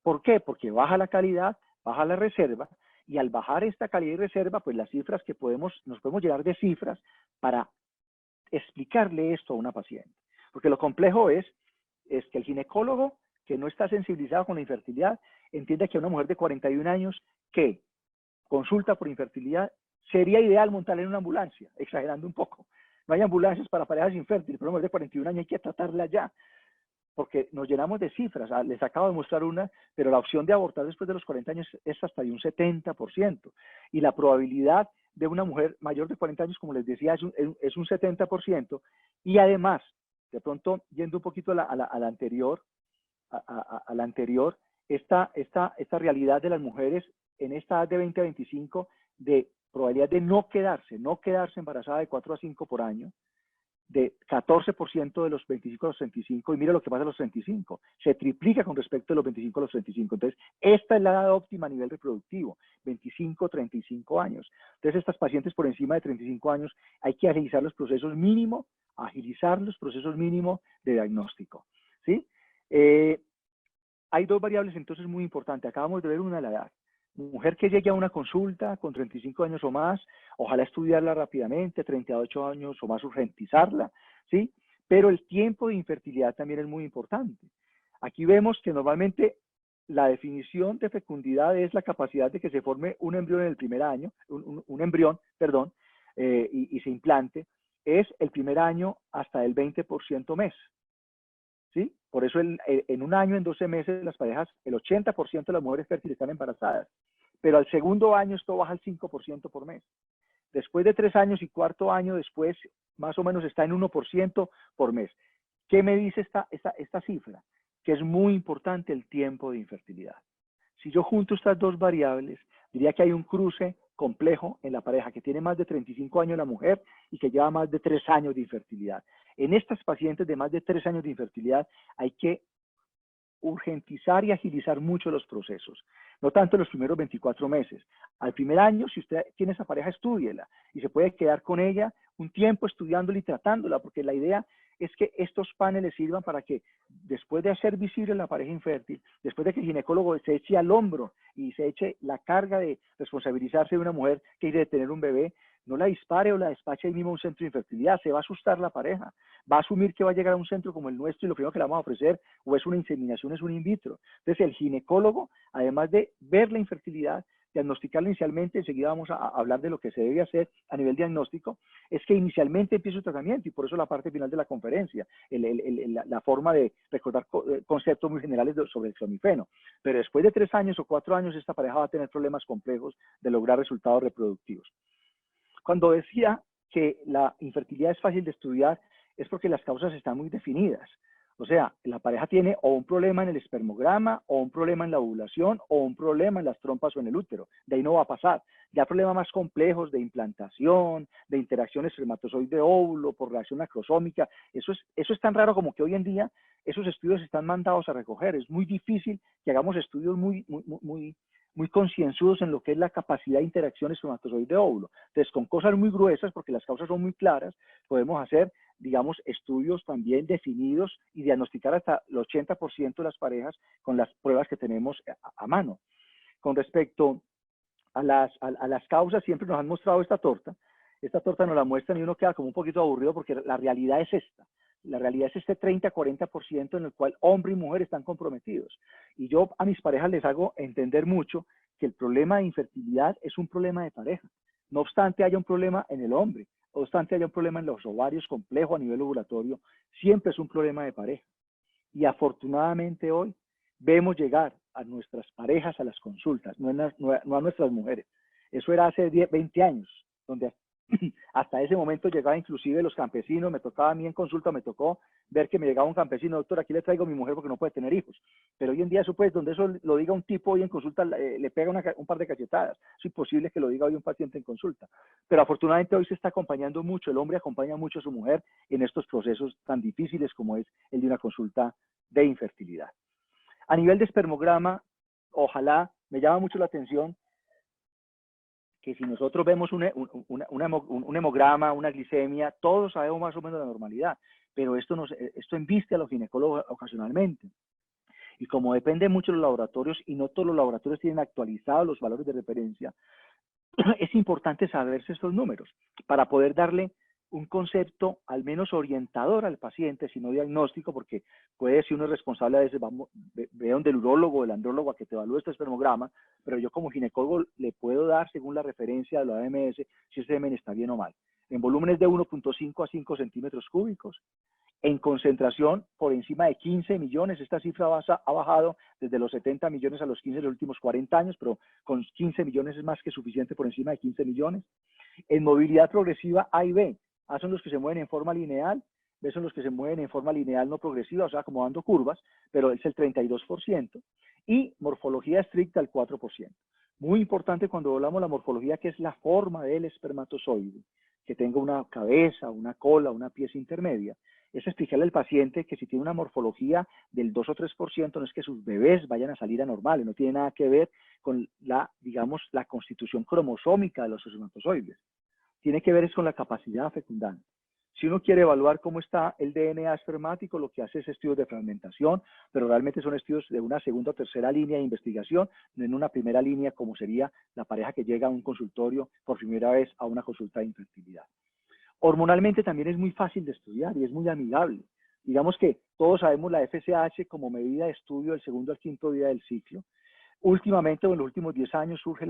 ¿Por qué? Porque baja la calidad, baja la reserva y al bajar esta calidad y reserva, pues las cifras que nos podemos llenar de cifras para explicarle esto a una paciente. Porque lo complejo es que el ginecólogo que no está sensibilizado con la infertilidad entiende que a una mujer de 41 años que consulta por infertilidad sería ideal montarla en una ambulancia, exagerando un poco. No hay ambulancias para parejas infértiles, pero una mujer de 41 años hay que tratarla ya, porque nos llenamos de cifras. Les acabo de mostrar una, pero la opción de abortar después de los 40 años es hasta de un 70%. Y la probabilidad de una mujer mayor de 40 años, como les decía, es un 70%. Y además, de pronto, yendo un poquito a la anterior, esta realidad de las mujeres en esta edad de 20 a 25 de probabilidad de no quedarse embarazada de 4 a 5 por año, de 14% de los 25 a los 35, y mira lo que pasa a los 35, se triplica con respecto de los 25 a los 35. Entonces, esta es la edad óptima a nivel reproductivo, 25, 35 años. Entonces, estas pacientes por encima de 35 años hay que agilizar los procesos mínimo de diagnóstico, ¿sí? Hay 2 variables entonces muy importantes. Acabamos de ver una de la edad. Mujer que llegue a una consulta con 35 años o más, ojalá estudiarla rápidamente, 38 años o más urgentizarla, ¿sí? Pero el tiempo de infertilidad también es muy importante. Aquí vemos que normalmente la definición de fecundidad es la capacidad de que se forme un embrión en el primer año, un embrión, perdón, y se implante, es el primer año hasta el 20% mes. ¿Sí? Por eso en 1 año, en 12 meses, las parejas, el 80% de las mujeres fértiles están embarazadas. Pero al segundo año esto baja al 5% por mes. Después de 3 años y 4º año después, más o menos está en 1% por mes. ¿Qué me dice esta cifra? Que es muy importante el tiempo de infertilidad. Si yo junto estas 2 variables, diría que hay un cruce complejo en la pareja que tiene más de 35 años la mujer y que lleva más de 3 años de infertilidad. En estas pacientes de más de 3 años de infertilidad hay que urgentizar y agilizar mucho los procesos, no tanto en los primeros 24 meses. Al primer año, si usted tiene esa pareja, estúdiela y se puede quedar con ella un tiempo estudiándola y tratándola, porque la idea es que estos paneles sirvan para que después de hacer visible la pareja infértil, después de que el ginecólogo se eche al hombro y se eche la carga de responsabilizarse de una mujer que quiere tener un bebé, no la dispare o la despache ahí mismo a un centro de infertilidad, se va a asustar la pareja, va a asumir que va a llegar a un centro como el nuestro y lo primero que le vamos a ofrecer o es una inseminación, es un in vitro. Entonces el ginecólogo, además de ver la infertilidad, diagnosticarla inicialmente, enseguida vamos a hablar de lo que se debe hacer a nivel diagnóstico, es que inicialmente empiece su tratamiento y por eso la parte final de la conferencia, la forma de recordar conceptos muy generales sobre el clomifeno. Pero después de 3 años o 4 años esta pareja va a tener problemas complejos de lograr resultados reproductivos. Cuando decía que la infertilidad es fácil de estudiar, es porque las causas están muy definidas. O sea, la pareja tiene o un problema en el espermograma, o un problema en la ovulación, o un problema en las trompas o en el útero. De ahí no va a pasar. Ya problemas más complejos de implantación, de interacción espermatozoide-óvulo, por reacción acrosómica, eso es tan raro como que hoy en día esos estudios están mandados a recoger. Es muy difícil que hagamos estudios muy concienzudos en lo que es la capacidad de interacción espermatozoide-óvulo. Entonces, con cosas muy gruesas, porque las causas son muy claras, podemos hacer digamos, estudios también definidos y diagnosticar hasta el 80% de las parejas con las pruebas que tenemos a mano. Con respecto a las causas, siempre nos han mostrado esta torta nos la muestran y uno queda como un poquito aburrido porque la realidad es esta. La realidad es este 30-40% en el cual hombre y mujer están comprometidos. Y yo a mis parejas les hago entender mucho que el problema de infertilidad es un problema de pareja. No obstante haya un problema en el hombre, no obstante haya un problema en los ovarios complejo a nivel ovulatorio, siempre es un problema de pareja. Y afortunadamente hoy vemos llegar a nuestras parejas a las consultas, no a nuestras mujeres. Eso era hace 10, 20 años, donde hasta ese momento llegaba inclusive los campesinos, me tocaba a mí en consulta, me tocó ver que me llegaba un campesino, doctor, aquí le traigo a mi mujer porque no puede tener hijos. Pero hoy en día eso pues, donde eso lo diga un tipo hoy en consulta, le pega un par de cachetadas. Es imposible que lo diga hoy un paciente en consulta. Pero afortunadamente hoy se está acompañando mucho, el hombre acompaña mucho a su mujer en estos procesos tan difíciles como es el de una consulta de infertilidad. A nivel de espermograma, ojalá, me llama mucho la atención que si nosotros vemos un hemograma, una glicemia, todos sabemos más o menos la normalidad, pero esto embiste a los ginecólogos ocasionalmente. Y como depende mucho de los laboratorios y no todos los laboratorios tienen actualizados los valores de referencia, es importante saberse estos números para poder darle un concepto al menos orientador al paciente, sino diagnóstico, porque puede, si uno es responsable, a veces ve donde el urólogo o el andrólogo a que te evalúe este espermograma, pero yo como ginecólogo le puedo dar, según la referencia de la OMS, si ese semen está bien o mal. En volúmenes de 1.5 a 5 centímetros cúbicos, en concentración por encima de 15 millones, esta cifra ha bajado desde los 70 millones a los 15 en los últimos 40 años, pero con 15 millones es más que suficiente por encima de 15 millones. En movilidad progresiva A y B, A son los que se mueven en forma lineal, B son los que se mueven en forma lineal no progresiva, o sea, como dando curvas, pero es el 32%, y morfología estricta el 4%. Muy importante cuando hablamos de la morfología, que es la forma del espermatozoide, que tenga una cabeza, una cola, una pieza intermedia, es explicarle al paciente que si tiene una morfología del 2 o 3%, no es que sus bebés vayan a salir anormales, no tiene nada que ver con digamos, la constitución cromosómica de los espermatozoides. Tiene que ver es con la capacidad fecundante. Si uno quiere evaluar cómo está el DNA espermático, lo que hace es estudios de fragmentación, pero realmente son estudios de una segunda o tercera línea de investigación, no en una primera línea como sería la pareja que llega a un consultorio por primera vez a una consulta de infertilidad. Hormonalmente también es muy fácil de estudiar y es muy amigable. Digamos que todos sabemos la FSH como medida de estudio del segundo al quinto día del ciclo. Últimamente, o en los últimos 10 años, surge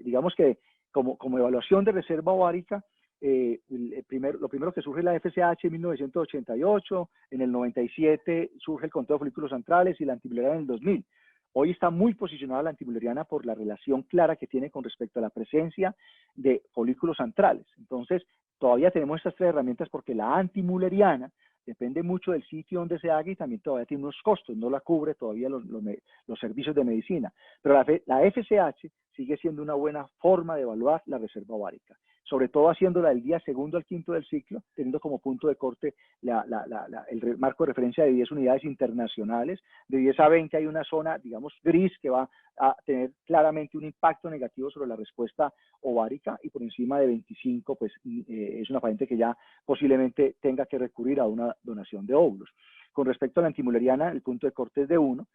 digamos que como evaluación de reserva ovárica, lo primero que surge es la FSH en 1988, en el 97 surge el conteo de folículos centrales y la antimileriana en el 2000. Hoy está muy posicionada la antimileriana por la relación clara que tiene con respecto a la presencia de folículos centrales. Entonces, todavía tenemos estas tres herramientas porque la antimuleriana depende mucho del sitio donde se haga y también todavía tiene unos costos, no la cubre todavía los servicios de medicina. Pero la FSH sigue siendo una buena forma de evaluar la reserva ovárica, sobre todo haciéndola del día segundo al quinto del ciclo, teniendo como punto de corte el marco de referencia de 10 unidades internacionales. De 10 a 20 hay una zona, digamos, gris que va a tener claramente un impacto negativo sobre la respuesta ovárica, y por encima de 25, pues es una paciente que ya posiblemente tenga que recurrir a una donación de óvulos. Con respecto a la antimuleriana, el punto de corte es de 1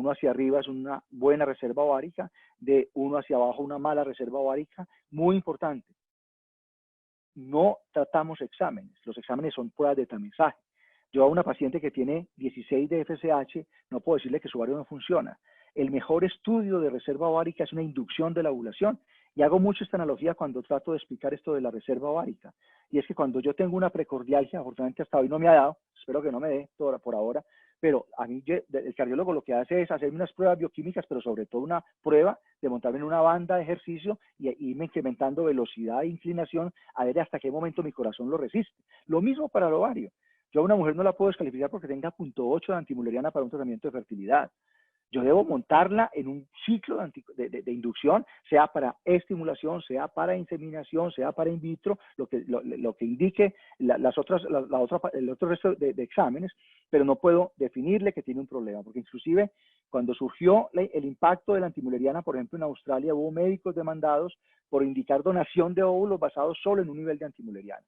hacia arriba es una buena reserva ovárica, de 1 hacia abajo una mala reserva ovárica. Muy importante, no tratamos exámenes, los exámenes son pruebas de tamizaje. Yo a una paciente que tiene 16 de FSH no puedo decirle que su ovario no funciona. El mejor estudio de reserva ovárica es una inducción de la ovulación. Y hago mucho esta analogía cuando trato de explicar esto de la reserva ovárica. Y es que cuando yo tengo una precordialgia, afortunadamente hasta hoy no me ha dado, espero que no me dé por ahora, pero a mí el cardiólogo lo que hace es hacerme unas pruebas bioquímicas, pero sobre todo una prueba de montarme en una banda de ejercicio y irme incrementando velocidad e inclinación a ver hasta qué momento mi corazón lo resiste. Lo mismo para el ovario. Yo a una mujer no la puedo descalificar porque tenga 0.8 de antimuleriana para un tratamiento de fertilidad. Yo debo montarla en un ciclo de inducción, sea para estimulación, sea para inseminación, sea para in vitro, lo que indique el otro resto de exámenes, pero no puedo definirle que tiene un problema, porque inclusive cuando surgió el impacto de la antimuleriana, por ejemplo en Australia, hubo médicos demandados por indicar donación de óvulos basados solo en un nivel de antimuleriana.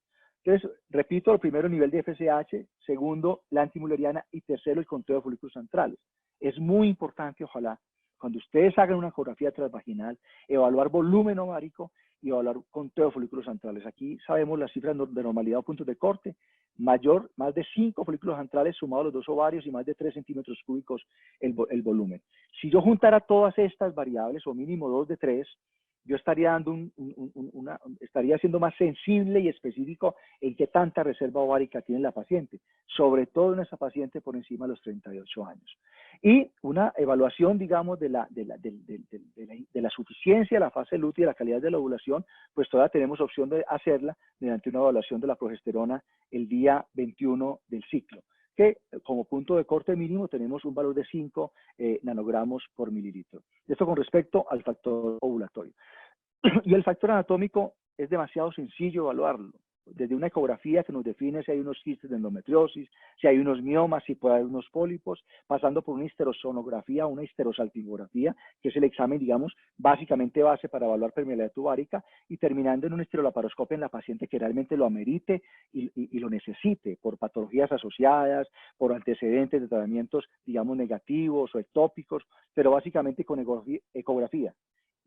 Entonces, repito, lo primero, el nivel de FSH, segundo, la antimuleriana y tercero, el conteo de folículos centrales. Es muy importante, ojalá, cuando ustedes hagan una ecografía transvaginal, evaluar volumen ovárico y evaluar conteo de folículos centrales. Aquí sabemos las cifras de normalidad o puntos de corte, mayor, más de 5 folículos centrales sumados a los 2 ovarios y más de 3 centímetros cúbicos el volumen. Si yo juntara todas estas variables, o mínimo 2 de 3, yo estaría dando estaría siendo más sensible y específico en qué tanta reserva ovárica tiene la paciente, sobre todo en esa paciente por encima de los 38 años. Y una evaluación, digamos, de la suficiencia de la fase lútea y de la calidad de la ovulación, pues todavía tenemos opción de hacerla mediante una evaluación de la progesterona el día 21 del ciclo, que como punto de corte mínimo tenemos un valor de 5 nanogramos por mililitro. Esto con respecto al factor ovulatorio. Y el factor anatómico es demasiado sencillo evaluarlo. Desde una ecografía que nos define si hay unos quistes de endometriosis, si hay unos miomas, si puede haber unos pólipos, pasando por una histerosonografía, una histerosalpingografía, que es el examen, digamos, básicamente base para evaluar permeabilidad tuvárica, y terminando en un histerolaparoscopio en la paciente que realmente lo amerite y lo necesite, por patologías asociadas, por antecedentes de tratamientos, digamos, negativos o ectópicos, pero básicamente con ecografía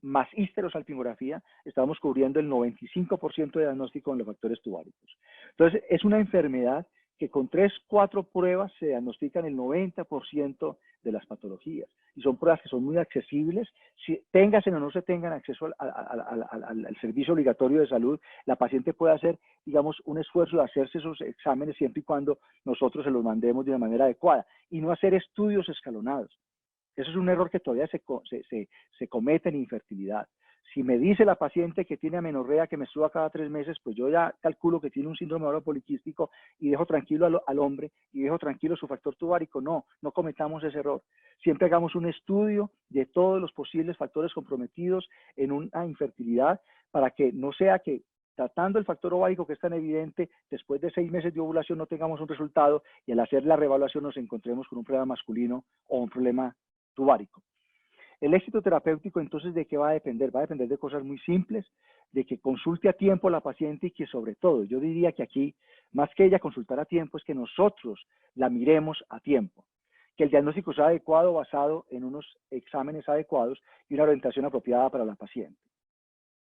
más histerosalpingografía, estamos cubriendo el 95% de diagnóstico en los factores tubáricos. Entonces, es una enfermedad que con 3, 4 pruebas se diagnostican el 90% de las patologías. Y son pruebas que son muy accesibles. Si tengan o no se tengan acceso al servicio obligatorio de salud, la paciente puede hacer, digamos, un esfuerzo de hacerse esos exámenes siempre y cuando nosotros se los mandemos de una manera adecuada. Y no hacer estudios escalonados. Eso es un error que todavía se comete en infertilidad. Si me dice la paciente que tiene amenorrea, que menstrua cada 3 meses, pues yo ya calculo que tiene un síndrome ovario poliquístico y dejo tranquilo al hombre y dejo tranquilo su factor tubárico. No, no cometamos ese error. Siempre hagamos un estudio de todos los posibles factores comprometidos en una infertilidad para que no sea que tratando el factor ovárico que es tan evidente, después de 6 meses de ovulación no tengamos un resultado y al hacer la reevaluación nos encontremos con un problema masculino o un problema tubárico. El éxito terapéutico, entonces, ¿de qué va a depender? Va a depender de cosas muy simples, de que consulte a tiempo a la paciente y que sobre todo, yo diría que aquí, más que ella consultar a tiempo, es que nosotros la miremos a tiempo. Que el diagnóstico sea adecuado basado en unos exámenes adecuados y una orientación apropiada para la paciente.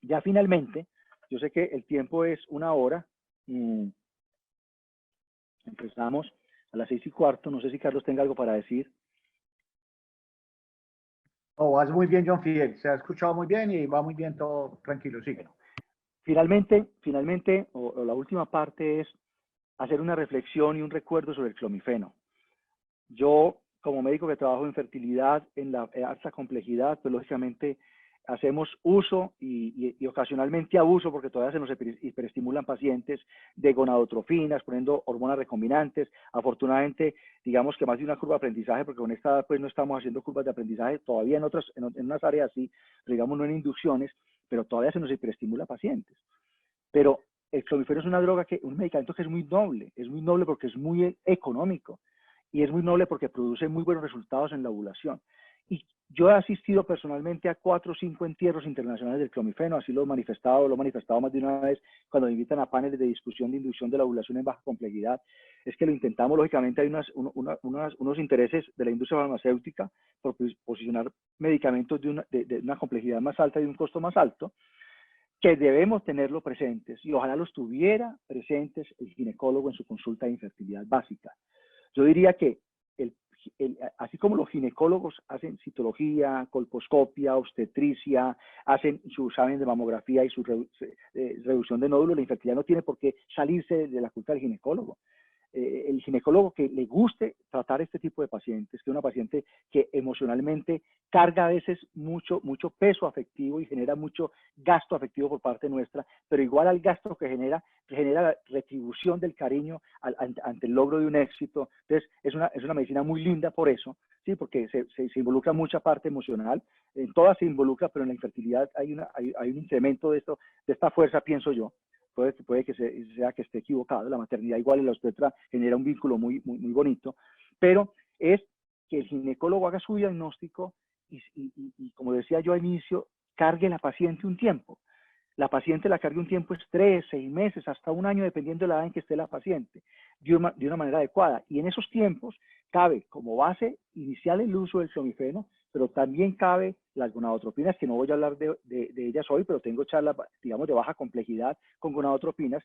Ya finalmente, yo sé que el tiempo es 1 hora. Empezamos a las 6:15. No sé si Carlos tenga algo para decir. Oh, vas muy bien, John Fidel. Se ha escuchado muy bien y va muy bien todo tranquilo. Sigue. Finalmente, o la última parte es hacer una reflexión y un recuerdo sobre el clomifeno. Yo, como médico que trabajo en fertilidad, en la alta complejidad, pues lógicamente hacemos uso y ocasionalmente abuso, porque todavía se nos hiperestimulan pacientes, de gonadotrofinas, poniendo hormonas recombinantes. Afortunadamente, digamos que más de una curva de aprendizaje, porque con esta edad pues no estamos haciendo curvas de aprendizaje, todavía en unas áreas sí, pero digamos no en inducciones, pero todavía se nos hiperestimula pacientes. Pero el clomifeno es un medicamento que es muy noble porque es muy económico y es muy noble porque produce muy buenos resultados en la ovulación. Y yo he asistido personalmente a 4 o 5 entierros internacionales del clomifeno, así lo he manifestado más de una vez cuando me invitan a paneles de discusión de inducción de la ovulación en baja complejidad. Es que lo intentamos, lógicamente hay unos intereses de la industria farmacéutica por posicionar medicamentos de una complejidad más alta y de un costo más alto, que debemos tenerlo presentes y ojalá los tuviera presentes el ginecólogo en su consulta de infertilidad básica. Yo diría que así como los ginecólogos hacen citología, colposcopia, obstetricia, hacen su examen de mamografía y su reducción de nódulos, la infertilidad no tiene por qué salirse de la culpa del ginecólogo. El ginecólogo que le guste tratar este tipo de pacientes, que es una paciente que emocionalmente carga a veces mucho peso afectivo y genera mucho gasto afectivo por parte nuestra, pero igual al gasto que genera la retribución del cariño ante el logro de un éxito. Entonces, es una medicina muy linda por eso, ¿sí? Porque se involucra mucha parte emocional, en todas se involucra, pero en la infertilidad hay un incremento de esta fuerza, pienso yo. Puede que sea que esté equivocado, la maternidad igual en la obstetra genera un vínculo muy bonito, pero es que el ginecólogo haga su diagnóstico y como decía yo al inicio, cargue la paciente un tiempo. La paciente la carga un tiempo es 3, 6 meses, hasta un año, dependiendo de la edad en que esté la paciente, de una manera adecuada. Y en esos tiempos cabe como base inicial el uso del clomifeno, pero también cabe las gonadotropinas, que no voy a hablar de ellas hoy, pero tengo charlas, digamos, de baja complejidad con gonadotropinas,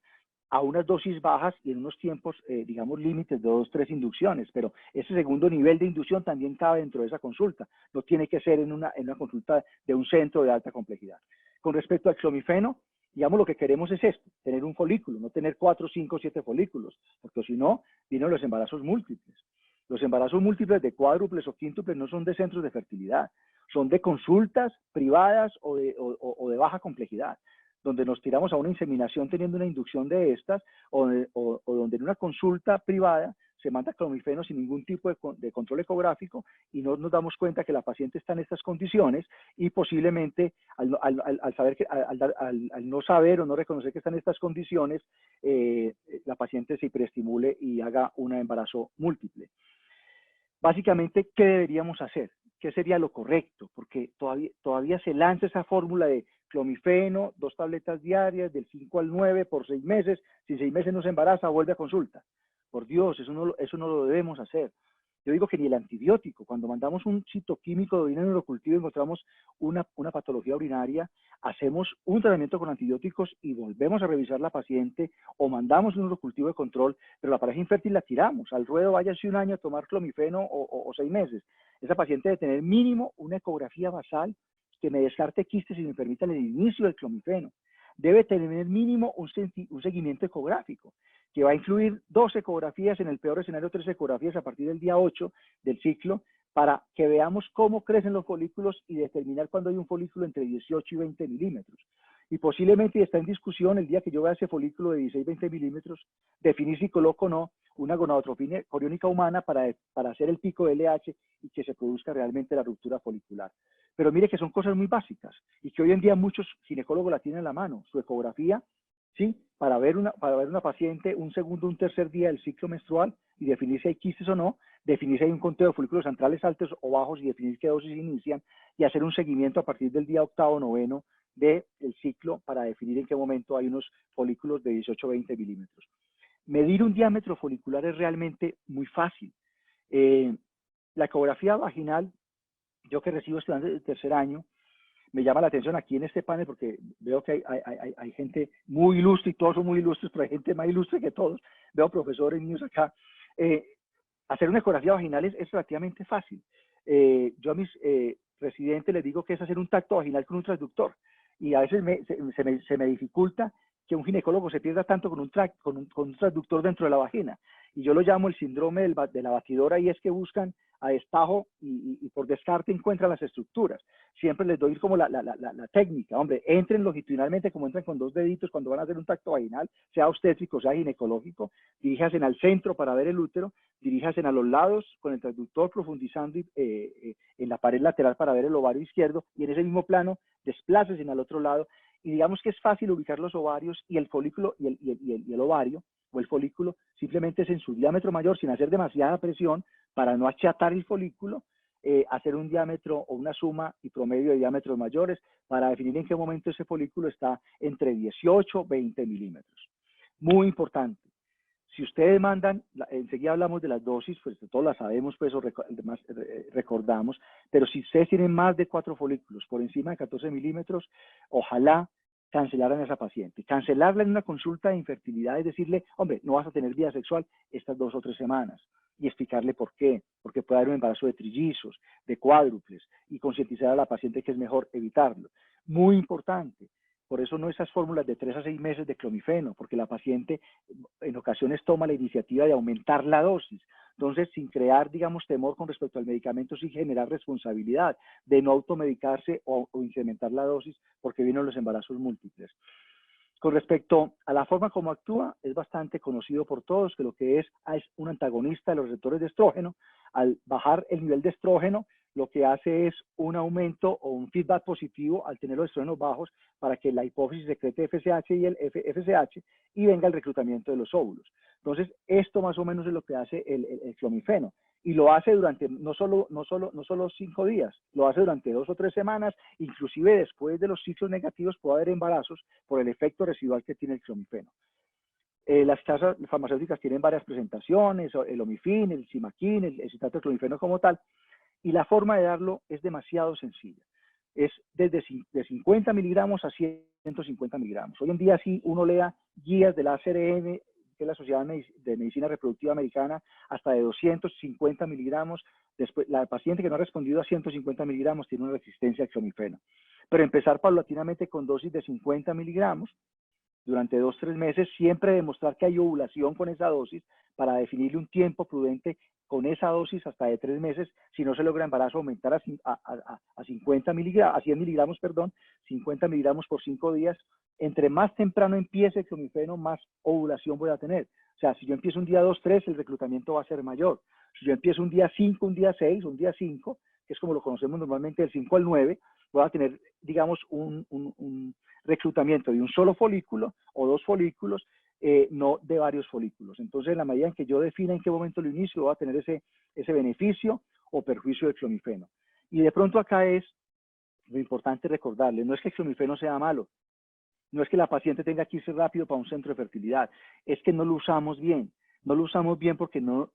a unas dosis bajas y en unos tiempos, digamos, límites de 2, 3 inducciones, pero ese segundo nivel de inducción también cabe dentro de esa consulta. No tiene que ser en una consulta de un centro de alta complejidad. Con respecto al clomifeno, digamos, lo que queremos es esto, tener un folículo, no tener 4, 5, 7 folículos, porque si no, vienen los embarazos múltiples. Los embarazos múltiples de cuádruples o quíntuples no son de centros de fertilidad, son de consultas privadas o de baja complejidad, donde nos tiramos a una inseminación teniendo una inducción de estas, o donde en una consulta privada se manda clomifeno sin ningún tipo de control ecográfico y no nos damos cuenta que la paciente está en estas condiciones y posiblemente al no saber o no reconocer que está en estas condiciones, la paciente se hiperestimule y haga un embarazo múltiple. Básicamente, ¿qué deberíamos hacer? ¿Qué sería lo correcto? Porque todavía se lanza esa fórmula de clomifeno, 2 tabletas diarias, del 5 al 9 por 6 meses. Si 6 meses no se embaraza, vuelve a consulta. Por Dios, eso no lo debemos hacer. Yo digo que ni el antibiótico, cuando mandamos un citoquímico de orina en urocultivo y encontramos una patología urinaria, hacemos un tratamiento con antibióticos y volvemos a revisar la paciente o mandamos un urocultivo de control, pero la pareja infértil la tiramos. Al ruedo váyase un año a tomar clomifeno o 6 meses. Esa paciente debe tener mínimo una ecografía basal que me descarte quistes y me permita el inicio del clomifeno. Debe tener mínimo un seguimiento ecográfico, que va a incluir 2 ecografías, en el peor escenario 3 ecografías a partir del día 8 del ciclo, para que veamos cómo crecen los folículos y determinar cuándo hay un folículo entre 18 y 20 milímetros. Y posiblemente está en discusión el día que yo vea ese folículo de 16, 20 milímetros, definir si coloco o no una gonadotropina coriónica humana para hacer el pico de LH y que se produzca realmente la ruptura folicular. Pero mire que son cosas muy básicas y que hoy en día muchos ginecólogos la tienen en la mano, su ecografía, ¿sí? Para ver una paciente un segundo, un tercer día del ciclo menstrual y definir si hay quistes o no, definir si hay un conteo de folículos centrales altos o bajos y definir qué dosis inician y hacer un seguimiento a partir del día 8º, 9º del ciclo para definir en qué momento hay unos folículos de 18 o 20 milímetros. Medir un diámetro folicular es realmente muy fácil. La ecografía vaginal, yo que recibo estudiantes del tercer año, me llama la atención aquí en este panel porque veo que hay gente muy ilustre y todos son muy ilustres, pero hay gente más ilustre que todos. Veo profesores, niños acá. Hacer una ecografía vaginal es relativamente fácil. Yo a mis residentes les digo que es hacer un tacto vaginal con un transductor y a veces se me dificulta que un ginecólogo se pierda tanto con un transductor dentro de la vagina. Y yo lo llamo el síndrome de la batidora y es que buscan a destajo y por descarte encuentran las estructuras. Siempre les doy como la técnica, hombre, entren longitudinalmente como entran con 2 deditos cuando van a hacer un tacto vaginal, sea obstétrico, sea ginecológico, diríjanse al centro para ver el útero, diríjanse a los lados con el transductor profundizando en la pared lateral para ver el ovario izquierdo y en ese mismo plano desplácense al otro lado y digamos que es fácil ubicar los ovarios y el folículo y el ovario o el folículo simplemente es en su diámetro mayor sin hacer demasiada presión para no achatar el folículo, hacer un diámetro o una suma y promedio de diámetros mayores para definir en qué momento ese folículo está entre 18 y 20 milímetros. Muy importante. Si ustedes mandan, enseguida hablamos de las dosis, pues todos las sabemos, pues o recordamos, pero si ustedes tienen más de 4 folículos por encima de 14 milímetros, ojalá cancelaran a esa paciente. Cancelarla en una consulta de infertilidad es decirle, hombre, no vas a tener vida sexual estas 2 o 3 semanas y explicarle por qué, porque puede haber un embarazo de trillizos, de cuádruples y concientizar a la paciente que es mejor evitarlo. Muy importante. Por eso no esas fórmulas de 3 a 6 meses de clomifeno, porque la paciente en ocasiones toma la iniciativa de aumentar la dosis. Entonces, sin crear, digamos, temor con respecto al medicamento, sin generar responsabilidad de no automedicarse o incrementar la dosis porque vienen los embarazos múltiples. Con respecto a la forma como actúa, es bastante conocido por todos que lo que es un antagonista de los receptores de estrógeno. Al bajar el nivel de estrógeno, lo que hace es un aumento o un feedback positivo al tener los estrógenos bajos para que la hipófisis secrete FSH y el FSH y venga el reclutamiento de los óvulos. Entonces, esto más o menos es lo que hace el clomifeno. y lo hace durante no solo 5 días, lo hace durante 2 o 3 semanas, inclusive después de los ciclos negativos puede haber embarazos por el efecto residual que tiene el clomifeno. Las casas farmacéuticas tienen varias presentaciones, el Omifin, el Simaquin, el citrato de clomifeno como tal, y la forma de darlo es demasiado sencilla. Es desde de 50 miligramos a 150 miligramos. Hoy en día, si uno lea guías de la ACRM, que es la Sociedad de Medicina Reproductiva Americana, hasta de 250 miligramos. Después, la paciente que no ha respondido a 150 miligramos tiene una resistencia al clomifeno. Pero empezar paulatinamente con dosis de 50 miligramos durante 2 o 3 meses, siempre demostrar que hay ovulación con esa dosis para definirle un tiempo prudente con esa dosis hasta de 3 meses. Si no se logra embarazo, aumentar a 50 miligramos, a 100 miligramos, perdón, 50 miligramos por 5 días. Entre más temprano empiece el clomifeno, más ovulación voy a tener. O sea, si yo empiezo un día 2, 3, el reclutamiento va a ser mayor. Si yo empiezo un día 5, un día 6, un día 5, que es como lo conocemos normalmente del 5 al 9, voy a tener, digamos, un reclutamiento de un solo folículo o 2 folículos, no de varios folículos. Entonces, en la medida en que yo defina en qué momento lo inicio, voy a tener ese beneficio o perjuicio del clomifeno. Y de pronto acá es lo importante recordarle, no es que el clomifeno sea malo, no es que la paciente tenga que irse rápido para un centro de fertilidad, es que no lo usamos bien. No lo usamos bien porque no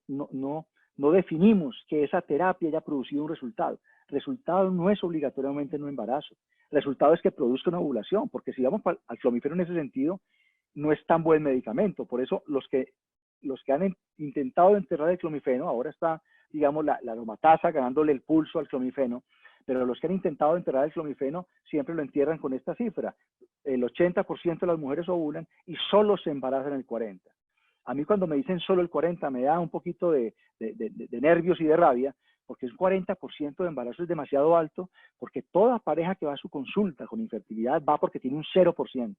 definimos que esa terapia haya producido un resultado. Resultado no es obligatoriamente un embarazo. Resultado es que produzca una ovulación, porque si vamos al clomifeno en ese sentido, no es tan buen medicamento. Por eso los que han intentado enterrar el clomifeno, ahora está, digamos, la aromatasa ganándole el pulso al clomifeno, pero los que han intentado enterrar el clomifeno siempre lo entierran con esta cifra. El 80% de las mujeres ovulan y solo se embarazan el 40%. A mí cuando me dicen solo el 40% me da un poquito de nervios y de rabia, porque un 40% de embarazo es demasiado alto, porque toda pareja que va a su consulta con infertilidad va porque tiene un 0%.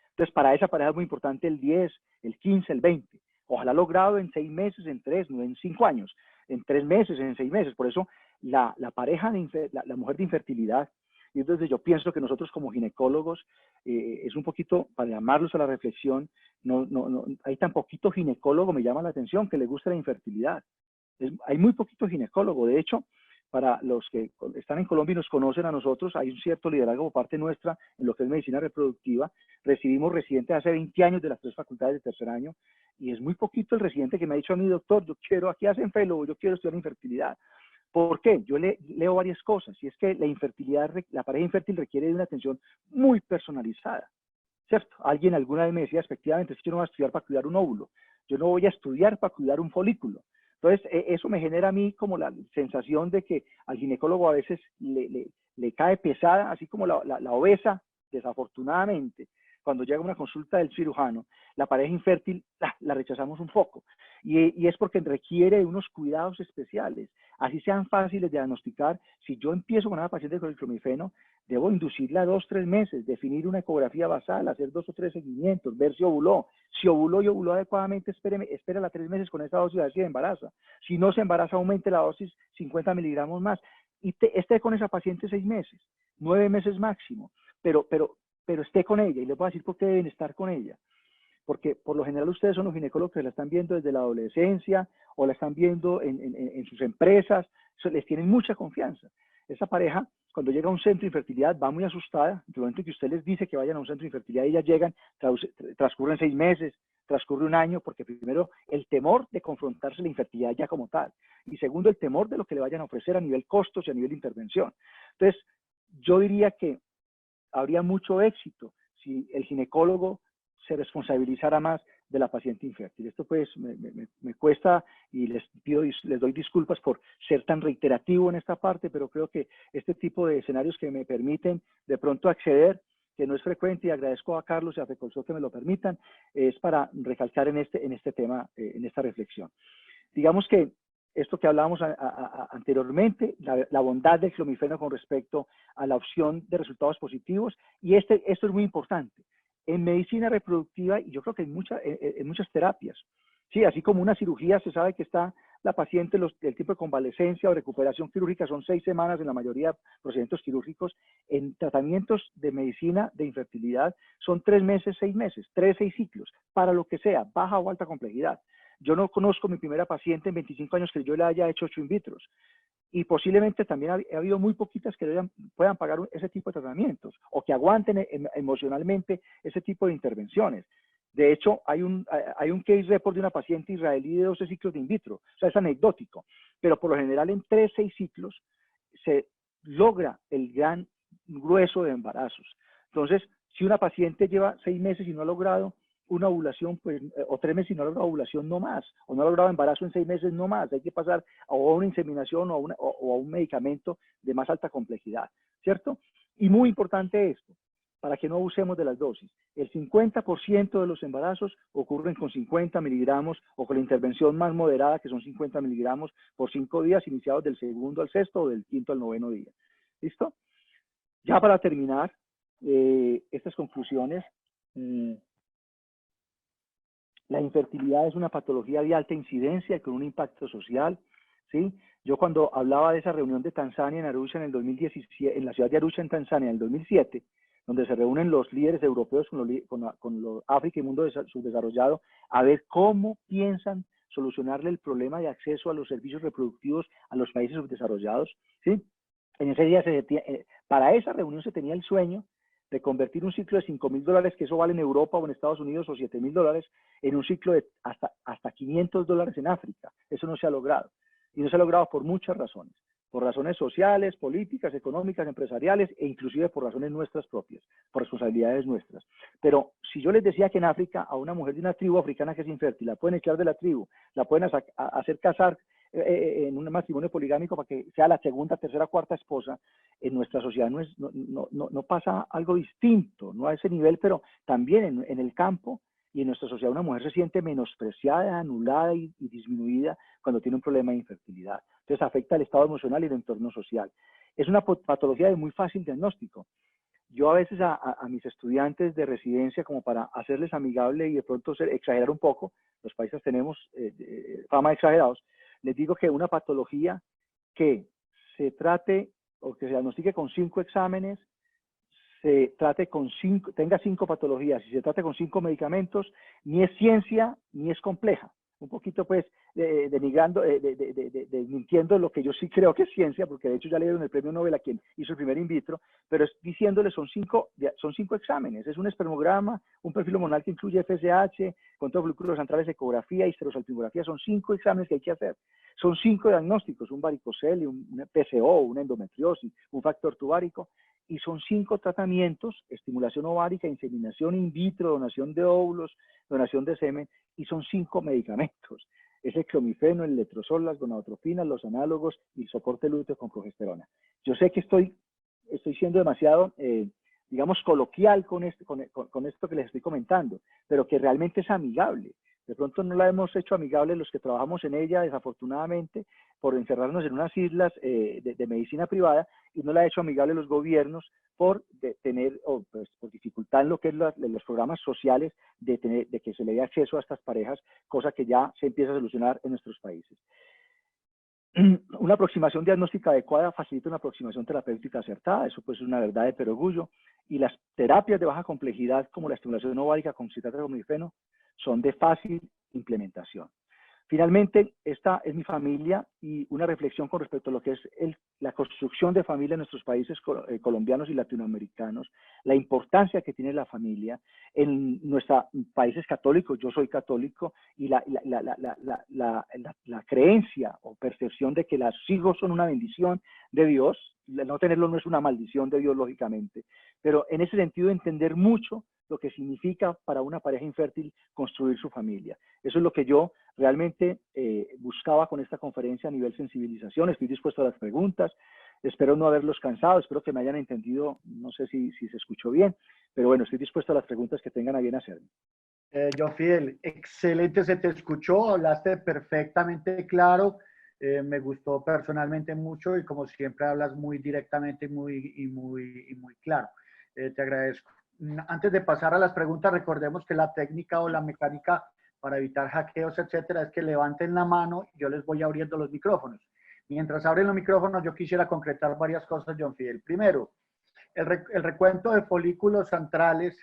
Entonces, para esa pareja es muy importante el 10, el 15, el 20. Ojalá logrado en 6 meses, en 3, no en 5 años, en 3 meses, en 6 meses. Por eso, la pareja, la mujer de infertilidad, y entonces yo pienso que nosotros como ginecólogos, es un poquito, para llamarlos a la reflexión, no, hay tan poquito ginecólogo, me llama la atención, que le gusta la infertilidad. Hay muy poquito ginecólogo. De hecho, para los que están en Colombia y nos conocen a nosotros, hay un cierto liderazgo por parte nuestra en lo que es medicina reproductiva. Recibimos residentes hace 20 años de las 3 facultades de tercer año, y es muy poquito el residente que me ha dicho a mí, doctor, yo quiero, aquí hacen fellow, yo quiero estudiar infertilidad. ¿Por qué? Yo leo varias cosas, y es que la infertilidad, la pareja infértil requiere de una atención muy personalizada, ¿cierto? Alguien alguna vez me decía, efectivamente, es que yo no voy a estudiar para cuidar un óvulo, yo no voy a estudiar para cuidar un folículo. Entonces, eso me genera a mí como la sensación de que al ginecólogo a veces le cae pesada, así como la obesa, desafortunadamente, cuando llega una consulta del cirujano, la pareja infértil la rechazamos un poco. Y es porque requiere de unos cuidados especiales. Así sean fáciles de diagnosticar. Si yo empiezo con una paciente con el clomifeno, debo inducirla 2 o 3 meses, definir una ecografía basal, hacer 2 o 3 seguimientos, ver si ovuló. Si ovuló y ovuló adecuadamente, espérala 3 meses con esa dosis a ver si se embaraza. Si no se embaraza, aumente la dosis 50 miligramos más. Y esté con esa paciente 6 meses, 9 meses máximo. Pero esté con ella, y les voy a decir por qué deben estar con ella. Porque por lo general ustedes son los ginecólogos que la están viendo desde la adolescencia o la están viendo en sus empresas, les tienen mucha confianza. Esa pareja, cuando llega a un centro de infertilidad, va muy asustada. En el momento que usted les dice que vayan a un centro de infertilidad, ellas llegan, transcurren 6 meses, transcurre un año, porque primero el temor de confrontarse la infertilidad ya como tal, y segundo el temor de lo que le vayan a ofrecer a nivel costos y a nivel de intervención. Entonces, yo diría que habría mucho éxito si el ginecólogo se responsabilizara más de la paciente infértil. Esto pues me cuesta, y les doy disculpas por ser tan reiterativo en esta parte, pero creo que este tipo de escenarios que me permiten de pronto acceder, que no es frecuente, y agradezco a Carlos y a Fecolsol que me lo permitan, es para recalcar en este tema, en esta reflexión. Digamos que esto que hablábamos anteriormente, la bondad del clomifeno con respecto a la opción de resultados positivos, y esto es muy importante. En medicina reproductiva, y yo creo que en muchas terapias, sí, así como una cirugía se sabe que está la paciente, el tiempo de convalecencia o recuperación quirúrgica son 6 semanas en la mayoría de procedimientos quirúrgicos. En tratamientos de medicina de infertilidad son 3 meses, 6 meses, 3, 6 ciclos, para lo que sea, baja o alta complejidad. yo no conozco mi primera paciente en 25 años que yo le haya hecho 8 in vitro. Y posiblemente también ha habido muy poquitas que puedan pagar ese tipo de tratamientos o que aguanten emocionalmente ese tipo de intervenciones. De hecho, hay un case report de una paciente israelí de 12 ciclos de in vitro. O sea, es anecdótico. Pero por lo general en 3, 6 ciclos se logra el gran grueso de embarazos. Entonces, si una paciente lleva 6 meses y no ha logrado una ovulación, pues, o 3 meses y no ha logrado ovulación, no más, o no ha logrado embarazo en 6 meses, no más, hay que pasar a una inseminación o a un medicamento de más alta complejidad, ¿cierto? Y muy importante esto, para que no abusemos de las dosis, el 50% de los embarazos ocurren con 50 miligramos o con la intervención más moderada, que son 50 miligramos por 5 días, iniciados del segundo al sexto o del quinto al noveno día. ¿Listo? Ya para terminar, estas conclusiones, la infertilidad es una patología de alta incidencia con un impacto social, ¿sí? Yo cuando hablaba de esa reunión de Tanzania en Arusha en el 2017, en la ciudad de Arusha en Tanzania en el 2007, donde se reúnen los líderes europeos con los África y mundo subdesarrollado a ver cómo piensan solucionarle el problema de acceso a los servicios reproductivos a los países subdesarrollados, ¿sí? En ese día, para esa reunión se tenía el sueño de convertir un ciclo de $5.000, que eso vale en Europa o en Estados Unidos, o $7.000, en un ciclo de hasta $500 en África. Eso no se ha logrado. Y no se ha logrado por muchas razones. Por razones sociales, políticas, económicas, empresariales, e inclusive por razones nuestras propias, por responsabilidades nuestras. Pero si yo les decía que en África a una mujer de una tribu africana que es infértil, la pueden echar de la tribu, la pueden hacer casar en un matrimonio poligámico para que sea la segunda, tercera, cuarta esposa, en nuestra sociedad no pasa algo distinto, no a ese nivel, pero también en el campo y en nuestra sociedad una mujer se siente menospreciada, anulada y disminuida cuando tiene un problema de infertilidad. Entonces afecta el estado emocional y el entorno social. Es una patología de muy fácil diagnóstico. Yo a veces a mis estudiantes de residencia, como para hacerles amigable y de pronto exagerar un poco, los países tenemos fama de exagerados, les digo que una patología que se trate o que se diagnostique con 5 exámenes, se trate con tenga 5 patologías y se trate con 5 medicamentos, ni es ciencia ni es compleja. Un poquito pues denigrando, mintiendo lo que yo sí creo que es ciencia, porque de hecho ya le dieron el premio Nobel a quien hizo el primer in vitro, pero es diciéndole son cinco exámenes, es un espermograma, un perfil hormonal que incluye FSH, control de glúculos centrales, ecografía, histerosalpingografía, son 5 exámenes que hay que hacer, son 5 diagnósticos, un varicocele, un PCO, una endometriosis, un factor tubárico, y son 5 tratamientos: estimulación ovárica, inseminación in vitro, donación de óvulos, donación de semen, y son 5 medicamentos. Es el clomifeno, el letrozol, las gonadotropinas, los análogos y el soporte lúteo con progesterona. Yo sé que estoy siendo demasiado, digamos, coloquial con esto que les estoy comentando, pero que realmente es amigable. De pronto no la hemos hecho amigable los que trabajamos en ella, desafortunadamente, por encerrarnos en unas islas de medicina privada, y no la ha hecho amigable los gobiernos por por dificultad en lo que es los programas sociales de que se le dé acceso a estas parejas, cosa que ya se empieza a solucionar en nuestros países. Una aproximación diagnóstica adecuada facilita una aproximación terapéutica acertada, eso pues es una verdad de perogrullo, y las terapias de baja complejidad como la estimulación ovárica con citrato de clomifeno son de fácil implementación. Finalmente, esta es mi familia y una reflexión con respecto a lo que es la construcción de familia en nuestros países colombianos y latinoamericanos, la importancia que tiene la familia en nuestros países católicos. Yo soy católico, y la creencia o percepción de que los hijos son una bendición de Dios. No tenerlo no es una maldición de Dios, lógicamente, pero en ese sentido entender mucho lo que significa para una pareja infértil construir su familia. Eso es lo que yo realmente buscaba con esta conferencia a nivel sensibilización. Estoy dispuesto a las preguntas, espero no haberlos cansado, espero que me hayan entendido, no sé si se escuchó bien, pero bueno, estoy dispuesto a las preguntas que tengan a bien hacerme. Jofiel, excelente, se te escuchó, hablaste perfectamente claro, me gustó personalmente mucho, y como siempre hablas muy directamente y muy claro. Te agradezco. Antes de pasar a las preguntas, recordemos que la técnica o la mecánica para evitar hackeos, etcétera, es que levanten la mano y yo les voy abriendo los micrófonos. Mientras abren los micrófonos, yo quisiera concretar varias cosas, John Fidel. Primero, el recuento de folículos centrales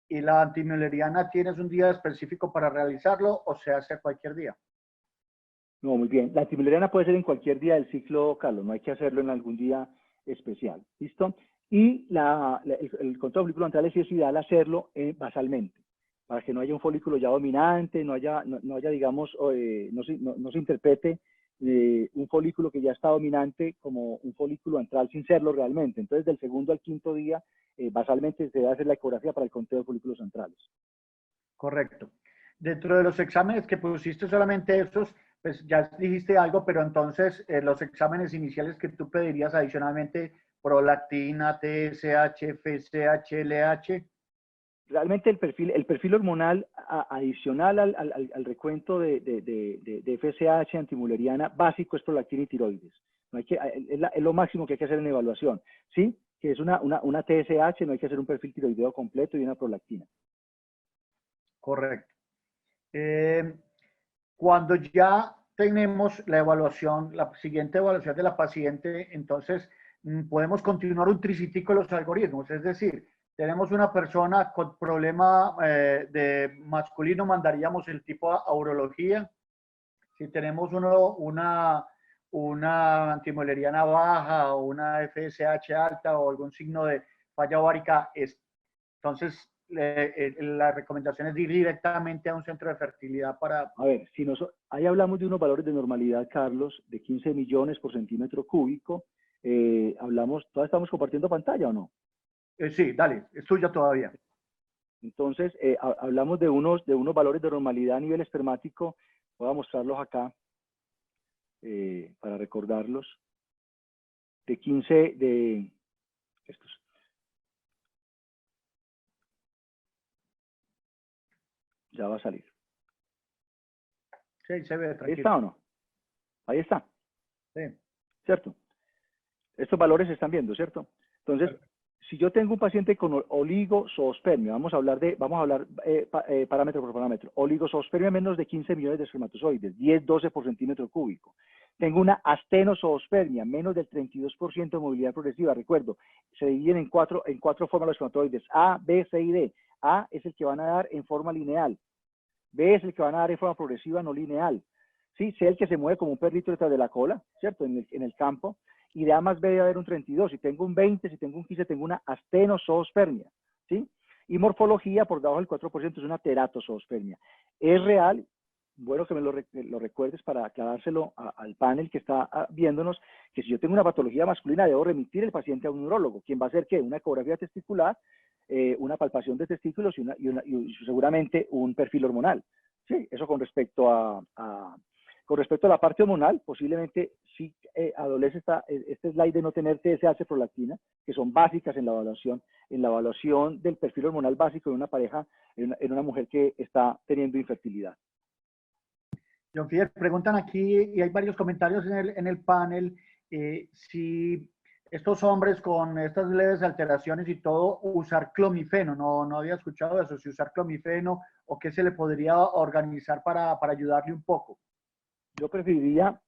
y la antimülleriana, ¿tienes un día específico para realizarlo o se hace cualquier día? No, muy bien. La antimileriana puede ser en cualquier día del ciclo, Carlos, no hay que hacerlo en algún día especial. ¿Listo? Y el control de folículos antrales sí es ideal hacerlo basalmente, para que no haya un folículo ya dominante, no haya digamos, no se interprete un folículo que ya está dominante como un folículo antral sin serlo realmente. Entonces, del segundo al quinto día, basalmente se debe hacer la ecografía para el conteo de folículos antrales. Correcto. Dentro de los exámenes que pusiste solamente esos, pues ya dijiste algo, pero entonces los exámenes iniciales que tú pedirías adicionalmente, prolactina, TSH, FSH, LH. Realmente el perfil hormonal adicional al recuento de FSH antimuleriana básico es prolactina y tiroides. No hay que, es lo máximo que hay que hacer en evaluación. ¿Sí? Que es una TSH, no hay que hacer un perfil tiroideo completo y una prolactina. Correcto. Cuando ya tenemos la evaluación, la siguiente evaluación de la paciente, entonces podemos continuar un tricíclico de los algoritmos. Es decir, tenemos una persona con problema de masculino, mandaríamos el tipo a urología. Si tenemos una antimoleriana baja o una FSH alta o algún signo de falla ovárica, entonces la recomendación es ir directamente a un centro de fertilidad para... A ver, ahí hablamos de unos valores de normalidad, Carlos, de 15 millones por centímetro cúbico. ¿Todavía estamos compartiendo pantalla o no? Sí, dale, es tuya todavía. Entonces, hablamos de unos valores de normalidad a nivel espermático. Voy a mostrarlos acá para recordarlos. De 15 de estos. Ya va a salir. Sí, se ve, ¿Ahí tranquilo. está o no? Ahí está. Sí. ¿Cierto? Estos valores se están viendo, ¿cierto? Entonces, si yo tengo un paciente con oligozoospermia, vamos a hablar parámetro por parámetro. Oligozoospermia menos de 15 millones de espermatozoides, 10, 12 por centímetro cúbico. Tengo una astenozoospermia, menos del 32% de movilidad progresiva. Recuerdo, se dividen en cuatro formas los espermatozoides, A, B, C y D. A es el que van a dar en forma lineal. B es el que van a dar en forma progresiva no lineal. Sí, C es el que se mueve como un perrito detrás de la cola, ¿cierto? En el campo. Y de A más B debe haber un 32. Si tengo un 20, si tengo un 15, tengo una astenozoospermia, ¿sí? Y morfología por debajo del 4% es una teratozoospermia. Es real, bueno que me lo recuerdes para aclarárselo al panel que está viéndonos, que si yo tengo una patología masculina debo remitir el paciente a un neurólogo. ¿Quién va a hacer qué? Una ecografía testicular, una palpación de testículos y seguramente un perfil hormonal. Sí, eso con respecto a la parte hormonal, posiblemente sí adolece este slide de no tener TSH prolactina, que son básicas en la evaluación del perfil hormonal básico de una pareja, en una mujer que está teniendo infertilidad. John Fidel, preguntan aquí, y hay varios comentarios en el panel, si estos hombres con estas leves alteraciones y todo, usar clomifeno. No había escuchado eso, si usar clomifeno o qué se le podría organizar para ayudarle un poco. Yo preferiría,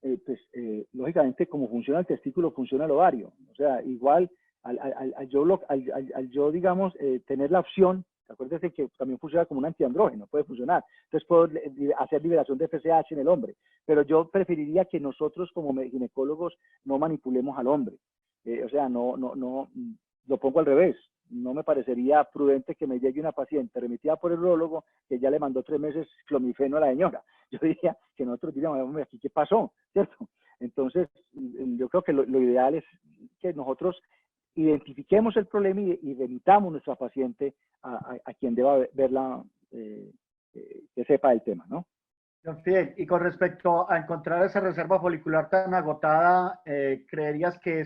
lógicamente, como funciona el testículo, funciona el ovario. O sea, igual al yo, digamos, tener la opción, acuérdense que también funciona como un antiandrógeno, puede funcionar. Entonces puedo hacer liberación de FSH en el hombre. Pero yo preferiría que nosotros como ginecólogos no manipulemos al hombre. O sea, lo pongo al revés. No me parecería prudente que me llegue una paciente remitida por el urólogo que ya le mandó 3 meses clomifeno a la señora. Yo diría que nosotros diríamos, hombre, ¿aquí qué pasó? ¿Cierto? Entonces, yo creo que lo ideal es que nosotros identifiquemos el problema y remitamos a nuestra paciente a quien deba verla, que sepa el tema, ¿no? John Fidel, y con respecto a encontrar esa reserva folicular tan agotada, ¿creerías que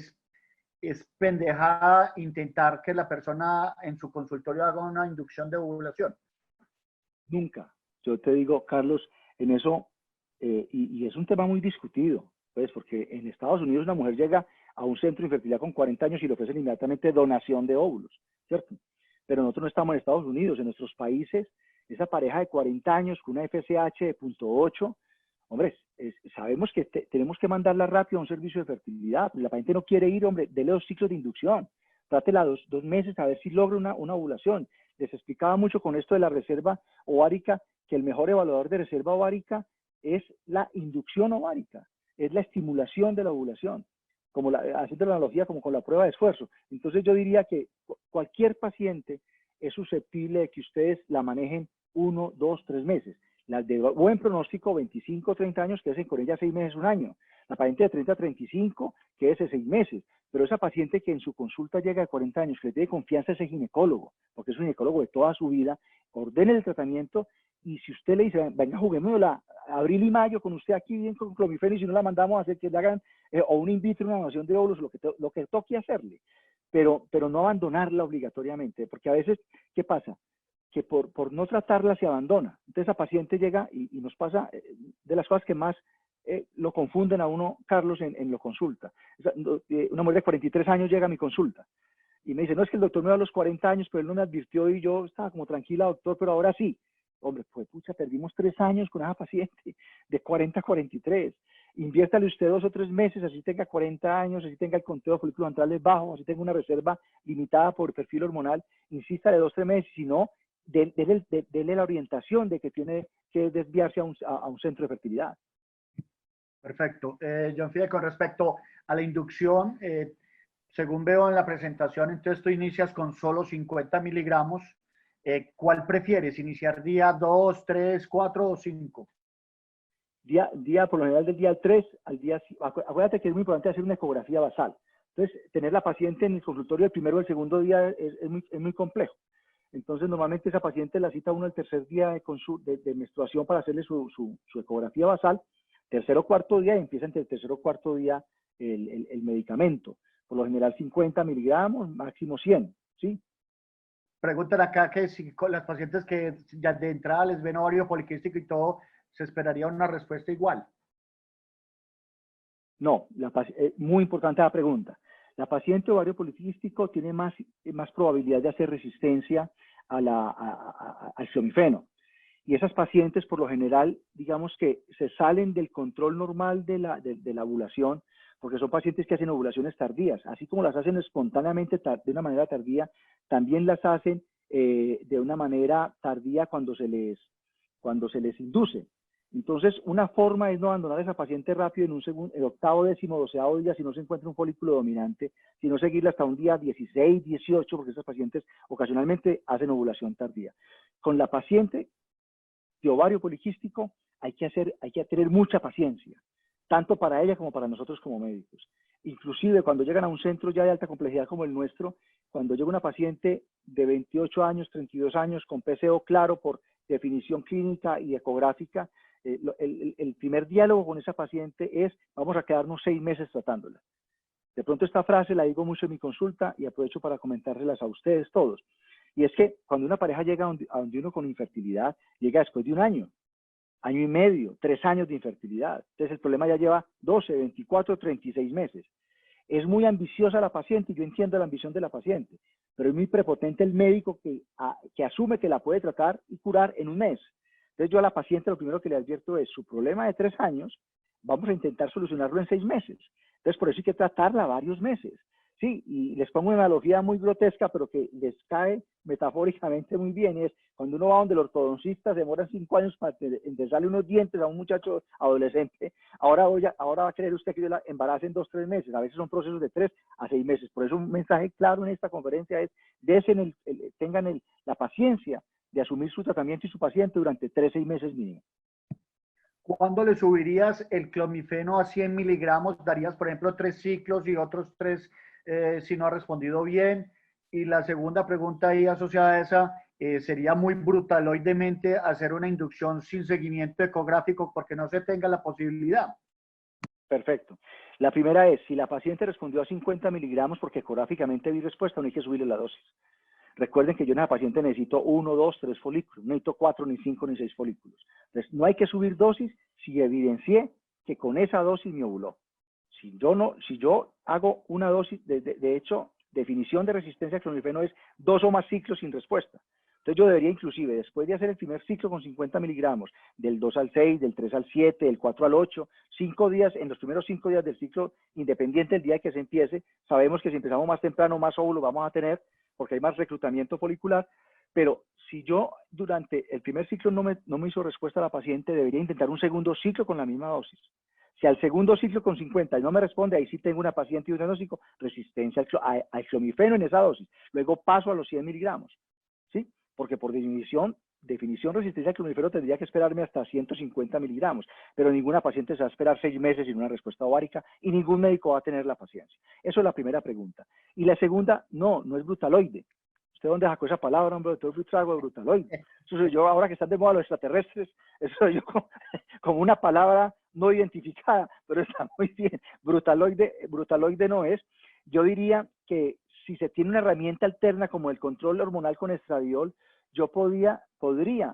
es pendejada intentar que la persona en su consultorio haga una inducción de ovulación? Nunca. Yo te digo, Carlos, en eso, y es un tema muy discutido, pues, porque en Estados Unidos una mujer llega a un centro de infertilidad con 40 años y le ofrecen inmediatamente donación de óvulos, ¿cierto? Pero nosotros no estamos en Estados Unidos, en nuestros países, esa pareja de 40 años con una FSH de 0.8, hombre, sabemos que tenemos que mandarla rápido a un servicio de fertilidad. La paciente no quiere ir, hombre, dele 2 ciclos de inducción, trátela 2 meses a ver si logra una ovulación. Les explicaba mucho con esto de la reserva ovárica, que el mejor evaluador de reserva ovárica es la inducción ovárica, es la estimulación de la ovulación, haciendo la analogía como con la prueba de esfuerzo. Entonces yo diría que cualquier paciente es susceptible de que ustedes la manejen 1, 2, 3 meses. Las de buen pronóstico, 25, 30 años, quédense con ella 6 meses, 1 año. La paciente de 30 a 35, quédese 6 meses. Pero esa paciente que en su consulta llega a 40 años, que le tiene confianza a ese ginecólogo, porque es un ginecólogo de toda su vida, ordene el tratamiento y si usted le dice, venga, juguémosla abril y mayo con usted aquí bien con clomifeno y si no la mandamos a hacer que le hagan o un in vitro, una donación de óvulos, lo que toque hacerle. Pero no abandonarla obligatoriamente, porque a veces, ¿qué pasa? Que por no tratarla se abandona. Entonces esa paciente llega y nos pasa de las cosas que más lo confunden a uno, Carlos, en lo consulta. Una mujer de 43 años llega a mi consulta y me dice, no, es que el doctor me da a los 40 años, pero él no me advirtió y yo estaba como tranquila, doctor, pero ahora sí. Hombre, pues pucha, perdimos 3 años con esa paciente de 40 a 43. Inviértale usted 2 o 3 meses, así tenga 40 años, así tenga el conteo de folículos antrales bajo, así tenga una reserva limitada por perfil hormonal, insístale 2 o 3 meses, si no, dele la orientación de que tiene que desviarse a un centro de fertilidad. Perfecto. John Fide, con respecto a la inducción, según veo en la presentación, entonces tú inicias con solo 50 miligramos. ¿Cuál prefieres? ¿Iniciar día 2, 3, 4 o 5? Día por lo general del día 3 al día 5. Acuérdate que es muy importante hacer una ecografía basal. Entonces, tener la paciente en el consultorio el primero o el segundo día es muy complejo. Entonces, normalmente esa paciente la cita uno el tercer día de menstruación para hacerle su ecografía basal. Tercer o cuarto día, y empieza entre el tercer o cuarto día el medicamento. Por lo general 50 miligramos, máximo 100, ¿sí? Preguntan acá que si con las pacientes que ya de entrada les ven ovario poliquístico y todo, ¿se esperaría una respuesta igual? No, muy importante la pregunta. La paciente ovario poliquístico tiene más probabilidad de hacer resistencia al clomifeno. Y esas pacientes, por lo general, digamos que se salen del control normal de la ovulación, porque son pacientes que hacen ovulaciones tardías. Así como las hacen espontáneamente de una manera tardía, también las hacen de una manera tardía cuando se les induce. Entonces, una forma es no abandonar a esa paciente rápido en el octavo, décimo, doceavo día si no se encuentra un folículo dominante, sino seguirla hasta un día 16, 18, porque esas pacientes ocasionalmente hacen ovulación tardía. Con la paciente de ovario poliquístico hay que tener mucha paciencia, tanto para ella como para nosotros como médicos. Inclusive cuando llegan a un centro ya de alta complejidad como el nuestro, cuando llega una paciente de 28 años, 32 años, con PCO claro por definición clínica y ecográfica, el primer diálogo con esa paciente es, vamos a quedarnos 6 meses tratándola. De pronto esta frase la digo mucho en mi consulta y aprovecho para comentárselas a ustedes todos. Y es que cuando una pareja llega a donde uno con infertilidad, llega después de 1 año, año y medio, 3 años de infertilidad. Entonces el problema ya lleva 12, 24, 36 meses. Es muy ambiciosa la paciente y yo entiendo la ambición de la paciente, pero es muy prepotente el médico que asume que la puede tratar y curar en 1 mes. Entonces yo a la paciente lo primero que le advierto es, su problema de 3 años, vamos a intentar solucionarlo en 6 meses. Entonces por eso hay que tratarla varios meses. Sí, y les pongo una analogía muy grotesca, pero que les cae metafóricamente muy bien, y es cuando uno va donde el ortodoncista, se demoran 5 años para enderezarle unos dientes a un muchacho adolescente, ahora va a querer usted que yo la embarace en 2, 3 meses, a veces son procesos de 3 a 6 meses, por eso un mensaje claro en esta conferencia es, tengan la paciencia de asumir su tratamiento y su paciente durante 3, 6 meses mínimo. ¿Cuándo le subirías el clomifeno a 100 miligramos? ¿Darías, por ejemplo, 3 ciclos y otros 3 si no ha respondido bien? Y la segunda pregunta ahí asociada a esa, sería muy brutaloidemente hacer una inducción sin seguimiento ecográfico porque no se tenga la posibilidad. Perfecto. La primera es, si la paciente respondió a 50 miligramos porque ecográficamente vi respuesta, no hay que subirle la dosis. Recuerden que yo en esa paciente necesito 1, 2, 3 folículos, no necesito 4, ni 5, ni 6 folículos. Entonces, no hay que subir dosis si evidencié que con esa dosis me ovuló. Si yo hago una dosis, de hecho, definición de resistencia al clomifeno es 2 o más ciclos sin respuesta. Entonces yo debería inclusive, después de hacer el primer ciclo con 50 miligramos, del 2 al 6, del 3 al 7, del 4 al 8, 5 días, en los primeros 5 días del ciclo, independiente del día que se empiece, sabemos que si empezamos más temprano, más óvulos vamos a tener, porque hay más reclutamiento folicular, Pero si yo durante el primer ciclo no me hizo respuesta a la paciente, debería intentar un segundo ciclo con la misma dosis. Si al segundo ciclo con 50 y no me responde, ahí sí tengo una paciente y un diagnóstico, resistencia al clomifeno en esa dosis. Luego paso a los 100 miligramos, ¿sí? Porque por definición, resistencia al clomifeno tendría que esperarme hasta 150 miligramos, pero ninguna paciente se va a esperar 6 meses sin una respuesta ovárica y ningún médico va a tener la paciencia. Eso es la primera pregunta. Y la segunda, no es brutaloide. ¿Usted dónde sacó esa palabra, hombre? Todo el trago de brutaloide. Eso soy yo, ahora que están de moda los extraterrestres, eso soy yo como una palabra no identificada, pero está muy bien. Brutaloide no es. Yo diría que si se tiene una herramienta alterna como el control hormonal con estradiol, yo podría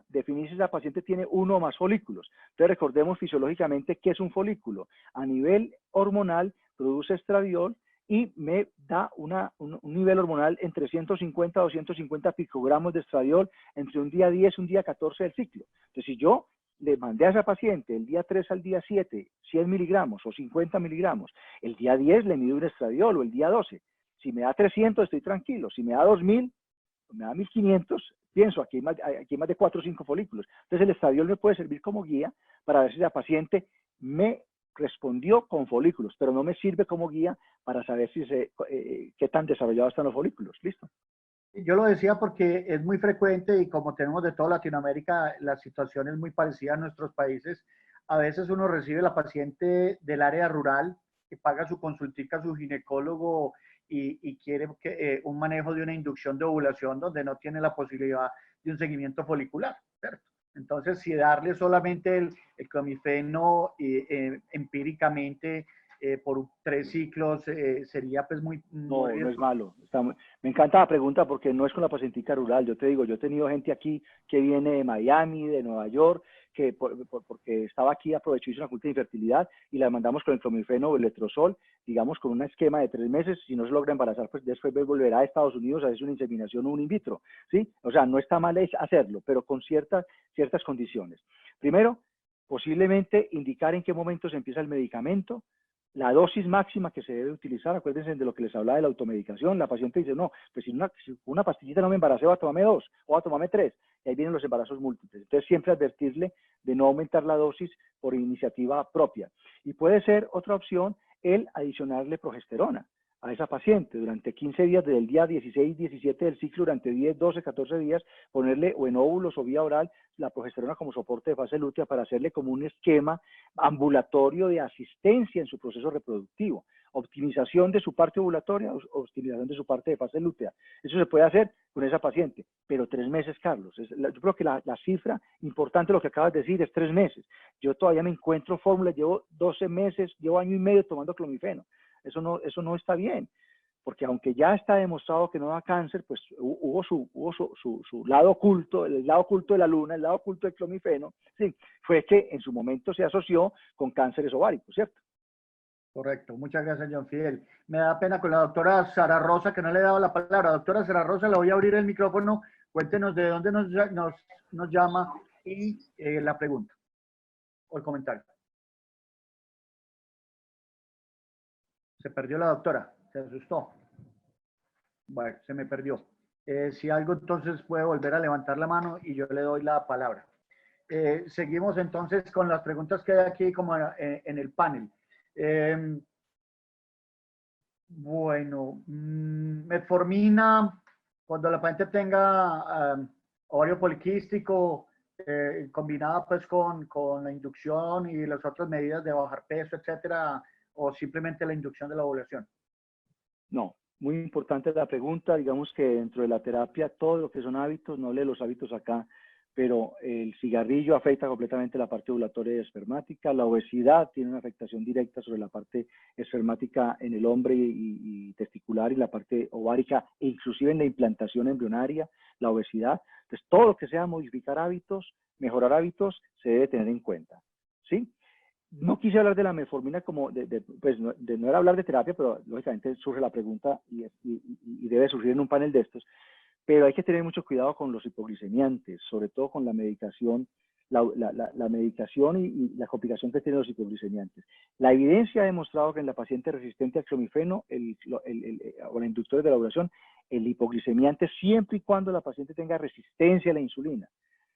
definir si esa paciente tiene uno o más folículos. Entonces recordemos fisiológicamente qué es un folículo. A nivel hormonal produce estradiol y me da un nivel hormonal entre 150 a 250 picogramos de estradiol entre un día 10 y un día 14 del ciclo. Entonces, si yo le mandé a esa paciente el día 3 al día 7 100 miligramos o 50 miligramos, el día 10 le mido un estradiol o el día 12. Si me da 300 estoy tranquilo, si me da 2000, me da 1500, pienso, aquí hay más de 4 o 5 folículos. Entonces el estradiol me puede servir como guía para ver si la paciente me respondió con folículos, pero no me sirve como guía para saber si qué tan desarrollados están los folículos. ¿Listo? Yo lo decía porque es muy frecuente y como tenemos de toda Latinoamérica, la situación es muy parecida a nuestros países. A veces uno recibe la paciente del área rural que paga su consultica a su ginecólogo y quiere un manejo de una inducción de ovulación donde no tiene la posibilidad de un seguimiento folicular, ¿cierto? Entonces, si darle solamente el clomifeno empíricamente por 3 ciclos sería pues muy No es malo. Me encanta la pregunta porque no es con la pacientica rural. Yo te digo, yo he tenido gente aquí que viene de Miami, de Nueva York, que porque estaba aquí aprovechó y hizo una consulta de infertilidad y la mandamos con el clomifeno o el letrozol, digamos con un esquema de 3 meses. Si no se logra embarazar, pues después volverá a Estados Unidos a hacer una inseminación o un in vitro, ¿sí? O sea, no está mal hacerlo, pero con ciertas condiciones. Primero, posiblemente indicar en qué momento se empieza el medicamento, la dosis máxima que se debe utilizar. Acuérdense de lo que les hablaba de la automedicación. La paciente dice, no, pues si una pastillita no me embaracé, voy a tomarme 2 o voy a tomarme 3. Y ahí vienen los embarazos múltiples. Entonces siempre advertirle de no aumentar la dosis por iniciativa propia. Y puede ser otra opción el adicionarle progesterona a esa paciente durante 15 días, desde el día 16, 17 del ciclo, durante 10, 12, 14 días, ponerle o en óvulos o vía oral la progesterona como soporte de fase lútea para hacerle como un esquema ambulatorio de asistencia en su proceso reproductivo, optimización de su parte ovulatoria, optimización de su parte de fase lútea. Eso se puede hacer con esa paciente, pero 3 meses, Carlos. Yo creo que la cifra importante, lo que acabas de decir, es 3 meses. Yo todavía me encuentro fórmulas, llevo 12 meses, llevo año y medio tomando clomifeno. Eso no está bien, porque aunque ya está demostrado que no da cáncer, pues hubo su lado oculto, el lado oculto de la luna, el lado oculto del clomifeno, sí, fue que en su momento se asoció con cánceres ováricos, ¿cierto? Correcto, muchas gracias, John Fidel. Me da pena con la doctora Sara Rosa, que no le he dado la palabra. Doctora Sara Rosa, le voy a abrir el micrófono. Cuéntenos de dónde nos llama y la pregunta o el comentario. Se perdió la doctora, se asustó. Bueno, se me perdió. Si algo, entonces puede volver a levantar la mano y yo le doy la palabra. Seguimos entonces con las preguntas que hay aquí como en el panel. Bueno, metformina, cuando la paciente tenga ovario poliquístico, combinada pues con la inducción y las otras medidas de bajar peso, etcétera, o simplemente la inducción de la ovulación. No, muy importante la pregunta. Digamos que dentro de la terapia, todo lo que son hábitos, no lee los hábitos acá, pero el cigarrillo afecta completamente la parte ovulatoria y espermática. La obesidad tiene una afectación directa sobre la parte espermática en el hombre y testicular y la parte ovárica, e inclusive en la implantación embrionaria, la obesidad. Entonces, todo lo que sea modificar hábitos, mejorar hábitos, se debe tener en cuenta, ¿sí? No quise hablar de la metformina como, pues no era hablar de terapia, pero lógicamente surge la pregunta y debe surgir en un panel de estos. Pero hay que tener mucho cuidado con los hipoglicemiantes, sobre todo con la medicación, la medicación y la complicación que tienen los hipoglicemiantes. La evidencia ha demostrado que en la paciente resistente al clomifeno o la inductores de la ovulación, el hipoglicemiante siempre y cuando la paciente tenga resistencia a la insulina,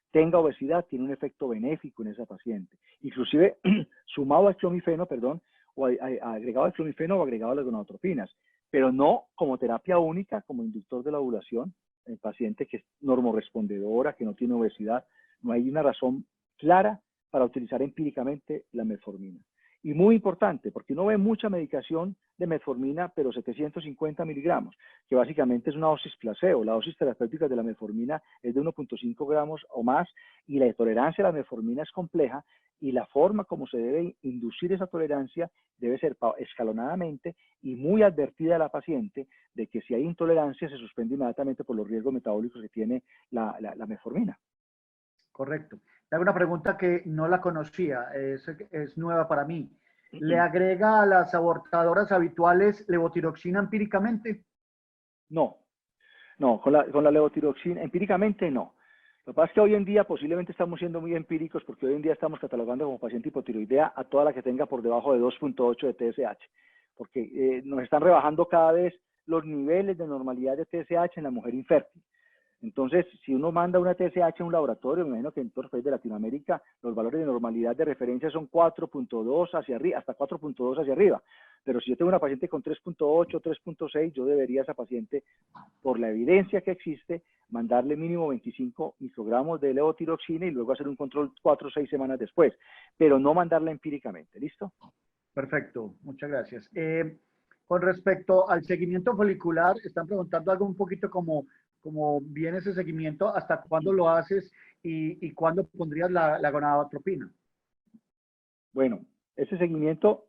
tenga obesidad, tiene un efecto benéfico en esa paciente. Inclusive sumado al clomifeno, perdón, o agregado al clomifeno o agregado a las gonadotropinas, pero no como terapia única, como inductor de la ovulación, en paciente que es normorespondedora, que no tiene obesidad. No hay una razón clara para utilizar empíricamente la metformina. Y muy importante, porque uno ve mucha medicación de metformina, pero 750 miligramos, que básicamente es una dosis placebo. La dosis terapéutica de la metformina es de 1.5 gramos o más, y la tolerancia a la metformina es compleja, y la forma como se debe inducir esa tolerancia debe ser escalonadamente y muy advertida a la paciente de que si hay intolerancia se suspende inmediatamente por los riesgos metabólicos que tiene la metformina. Correcto. Te hago una pregunta que no la conocía, es nueva para mí. ¿Le agrega a las abortadoras habituales levotiroxina empíricamente? No, no, con la levotiroxina, empíricamente no. Lo que pasa es que hoy en día posiblemente estamos siendo muy empíricos porque hoy en día estamos catalogando como paciente hipotiroidea a toda la que tenga por debajo de 2.8 de TSH, porque nos están rebajando cada vez los niveles de normalidad de TSH en la mujer infértil. Entonces, si uno manda una TSH a un laboratorio, me imagino que en todos los países de Latinoamérica los valores de normalidad de referencia son 4.2 hacia arriba, hasta 4.2 hacia arriba. Pero si yo tengo una paciente con 3.8, 3.6, yo debería a esa paciente, por la evidencia que existe, mandarle mínimo 25 microgramos de levotiroxina y luego hacer un control 4 o 6 semanas después, pero no mandarla empíricamente. ¿Listo? Perfecto, muchas gracias. Con respecto al seguimiento folicular, están preguntando algo un poquito como viene ese seguimiento, hasta cuándo lo haces y cuándo pondrías la gonadotropina. Bueno, ese seguimiento,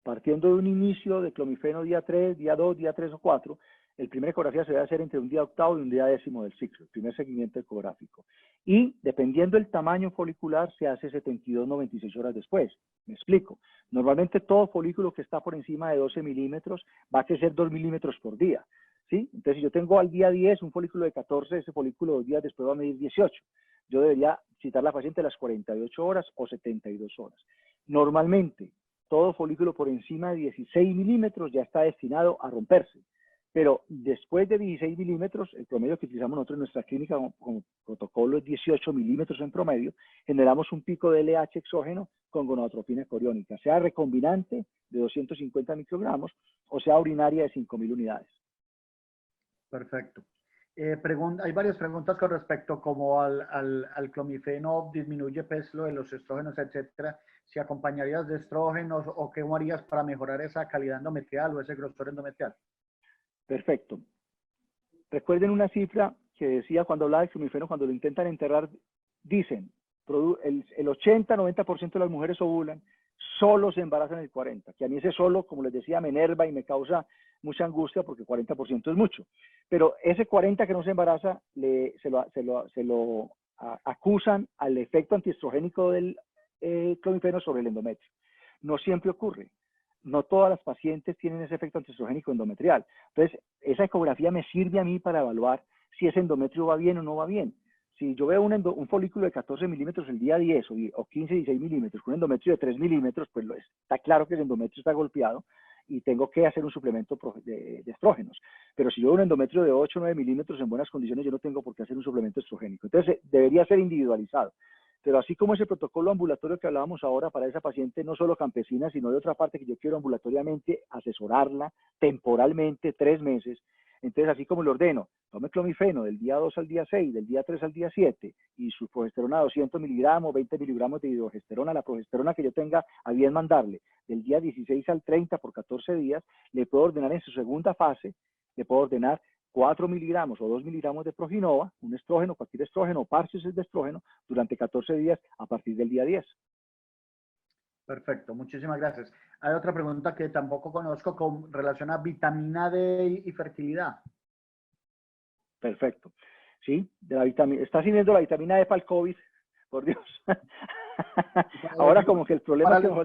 partiendo de un inicio de clomifeno día 3, día 2, día 3 o 4, el primer ecografía se debe hacer entre un día octavo y un día décimo del ciclo, el primer seguimiento ecográfico. Y dependiendo del tamaño folicular, se hace 72, 96 horas después. Me explico. Normalmente todo folículo que está por encima de 12 milímetros va a crecer 2 milímetros por día. ¿Sí? Entonces, si yo tengo al día 10 un folículo de 14, ese folículo 2 días después va a medir 18. Yo debería citar a la paciente a las 48 horas o 72 horas. Normalmente, todo folículo por encima de 16 milímetros ya está destinado a romperse. Pero después de 16 milímetros, el promedio que utilizamos nosotros en nuestra clínica como protocolo es 18 milímetros en promedio, generamos un pico de LH exógeno con gonadotropina coriónica, sea recombinante de 250 microgramos o sea urinaria de 5.000 unidades. Perfecto. Hay varias preguntas con respecto como al clomifeno disminuye peso de los estrógenos, etcétera. Si acompañarías de estrógenos o qué harías para mejorar esa calidad endometrial o ese grosor endometrial. Perfecto. Recuerden una cifra que decía cuando hablaba de clomifeno, cuando lo intentan enterrar, dicen, el 80-90% de las mujeres ovulan, solo se embarazan el 40%, que a mí ese solo, como les decía, me enerva y me causa mucha angustia porque 40% es mucho. Pero ese 40% que no se embaraza, se lo acusan al efecto antiestrogénico del clomifeno sobre el endometrio. No siempre ocurre. No todas las pacientes tienen ese efecto antiestrogénico endometrial. Entonces, esa ecografía me sirve a mí para evaluar si ese endometrio va bien o no va bien. Si yo veo un folículo de 14 milímetros el día 10 o 15, 16 milímetros con un endometrio de 3 milímetros, pues está claro que el endometrio está golpeado y tengo que hacer un suplemento de estrógenos. Pero si yo veo un endometrio de 8 o 9 milímetros en buenas condiciones, yo no tengo por qué hacer un suplemento estrogénico. Entonces, debería ser individualizado. Pero así como ese protocolo ambulatorio que hablábamos ahora para esa paciente, no solo campesina, sino de otra parte que yo quiero ambulatoriamente asesorarla temporalmente 3 meses, entonces así como le ordeno, tome clomifeno del día 2 al día 6, del día 3 al día 7, y su progesterona 200 miligramos, 20 miligramos de hidrogesterona, la progesterona que yo tenga a bien mandarle, del día 16 al 30 por 14 días, le puedo ordenar en su segunda fase, le puedo ordenar 4 miligramos o 2 miligramos de Proginova, un estrógeno, cualquier estrógeno, parches de estrógeno, durante 14 días a partir del día 10. Perfecto, muchísimas gracias. Hay otra pregunta que tampoco conozco con relación a vitamina D y fertilidad. Perfecto. Sí, está sirviendo la vitamina D para el COVID, por Dios. Ahora como que el problema es que nos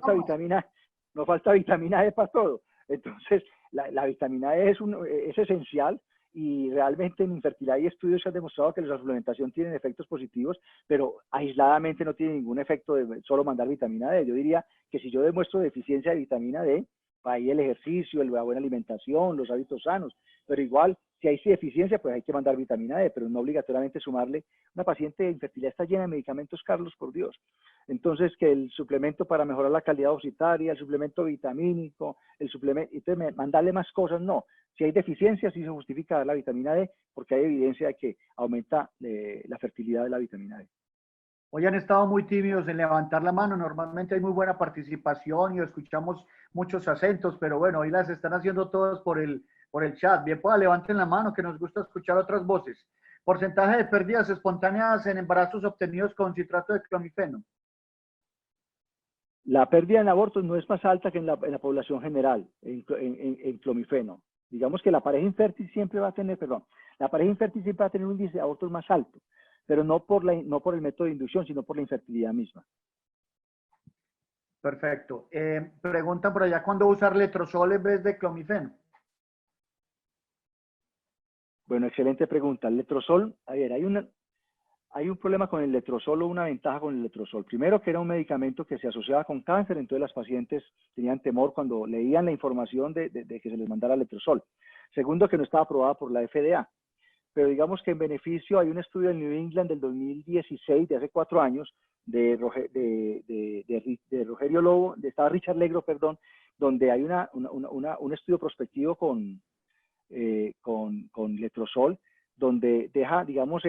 falta vitamina D para todo. Entonces, la vitamina D es esencial. Y realmente en infertilidad hay estudios que han demostrado que la suplementación tiene efectos positivos, pero aisladamente no tiene ningún efecto de solo mandar vitamina D. Yo diría que si yo demuestro deficiencia de vitamina D, ahí el ejercicio, la buena alimentación, los hábitos sanos, pero igual, Si hay deficiencia, pues hay que mandar vitamina D, pero no obligatoriamente sumarle. Una paciente de infertilidad está llena de medicamentos, Carlos, por Dios. Entonces, que el suplemento para mejorar la calidad ovocitaria, el suplemento vitamínico, el suplemento, entonces mandarle más cosas, no. Si hay deficiencias, sí se justifica dar la vitamina D, porque hay evidencia de que aumenta la fertilidad de la vitamina D. Hoy han estado muy tímidos en levantar la mano. Normalmente hay muy buena participación y escuchamos muchos acentos, pero bueno, hoy las están haciendo todas por el chat. Bien, pues levanten la mano, que nos gusta escuchar otras voces. Porcentaje de pérdidas espontáneas en embarazos obtenidos con citrato de clomifeno. La pérdida en abortos no es más alta que en la población general, en clomifeno. Digamos que la pareja infértil siempre va a tener, la pareja infértil siempre va a tener un índice de abortos más alto, pero no por el método de inducción, sino por la infertilidad misma. Perfecto. Preguntan por allá, ¿cuándo usar letrozol en vez de clomifeno? Bueno, excelente pregunta. El letrozol, a ver, hay un problema con el letrozol o una ventaja con el letrozol. Primero, que era un medicamento que se asociaba con cáncer, entonces las pacientes tenían temor cuando leían la información de que se les mandara letrozol. Segundo, que no estaba aprobada por la FDA. Pero digamos que en beneficio hay un estudio en New England del 2016, de hace 4 años, de Rogerio Lobo, estaba Richard Legro, perdón, donde hay un estudio prospectivo con letrozol, donde deja, digamos,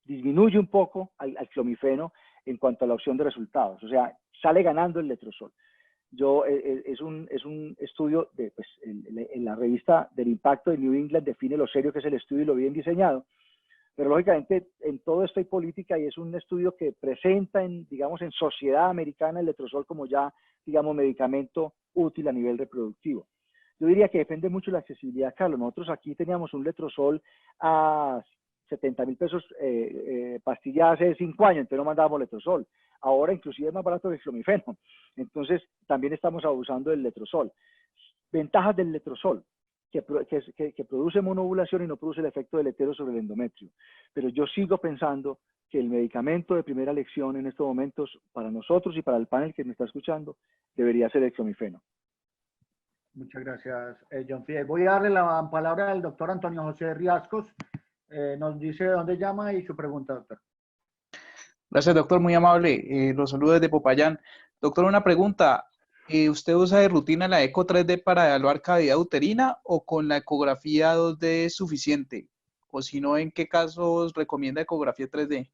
disminuye un poco al clomifeno en cuanto a la opción de resultados. O sea, sale ganando el letrozol. Es un estudio, pues, en la revista del impacto de New England define lo serio que es el estudio y lo bien diseñado, pero lógicamente en todo esto hay política y es un estudio que presenta, digamos, en sociedad americana el letrozol como ya, digamos, medicamento útil a nivel reproductivo. Yo diría que depende mucho de la accesibilidad, Carlos. Nosotros aquí teníamos un letrozol a 70.000 pesos pastilla hace 5 años, entonces no mandábamos letrozol. Ahora inclusive es más barato que el clomifeno. Entonces también estamos abusando del letrozol. Ventajas del letrozol, que produce monovulación y no produce el efecto deletero sobre el endometrio. Pero yo sigo pensando que el medicamento de primera elección en estos momentos para nosotros y para el panel que me está escuchando debería ser el clomifeno. Muchas gracias, John Fidel. Voy a darle la palabra al doctor Antonio José Riascos. Nos dice de dónde llama y su pregunta, doctor. Gracias, doctor, muy amable. Los saludo desde Popayán. Doctor, una pregunta. ¿Usted usa de rutina la eco 3D para evaluar cavidad uterina o con la ecografía 2D es suficiente? O si no, ¿en qué casos recomienda ecografía 3D?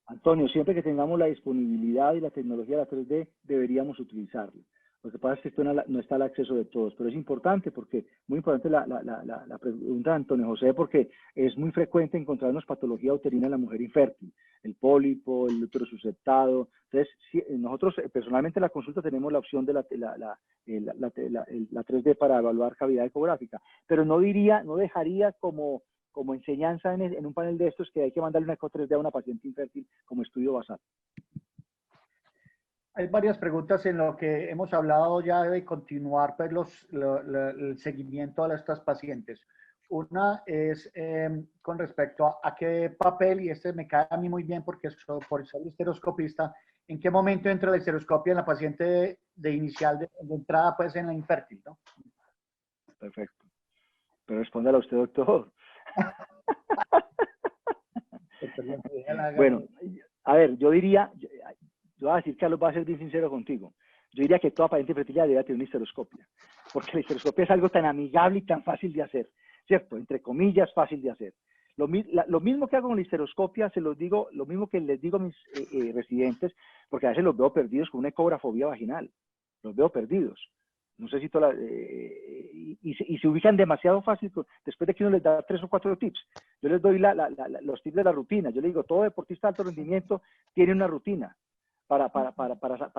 Antonio, siempre que tengamos la disponibilidad y la tecnología de la 3D, deberíamos utilizarla. Lo que pasa es que esto no está al acceso de todos, pero es importante porque, muy importante la pregunta de Antonio José, porque es muy frecuente encontrarnos patología uterina en la mujer infértil, el pólipo, el útero susceptado. Entonces, nosotros personalmente en la consulta tenemos la opción de la 3D para evaluar cavidad ecográfica, pero no dejaría como enseñanza en un panel de estos que hay que mandarle una eco 3D a una paciente infértil como estudio basal. Hay varias preguntas en lo que hemos hablado ya de continuar pues, el seguimiento a estas pacientes. Una es con respecto a qué papel, y este me cae a mí muy bien porque por ser histeroscopista, ¿en qué momento entra la histeroscopia en la paciente de inicial de entrada pues en la infértil, ¿no? Perfecto. Pero respóndala usted, doctor. Bueno, a ver, yo voy a decir, Carlos, voy a ser bien sincero contigo. Yo diría que toda paciente de fertilidad debe tener una histeroscopia, porque la histeroscopia es algo tan amigable y tan fácil de hacer, ¿cierto? Entre comillas, fácil de hacer. Lo mismo que hago con la histeroscopia, se los digo, lo mismo que les digo a mis residentes, porque a veces los veo perdidos con una ecografobia vaginal, los veo perdidos. No sé si y se ubican demasiado fácil después de que uno les da 3 o 4 tips. Yo les doy los tips de la rutina. Yo les digo, todo deportista de alto rendimiento tiene una rutina. Para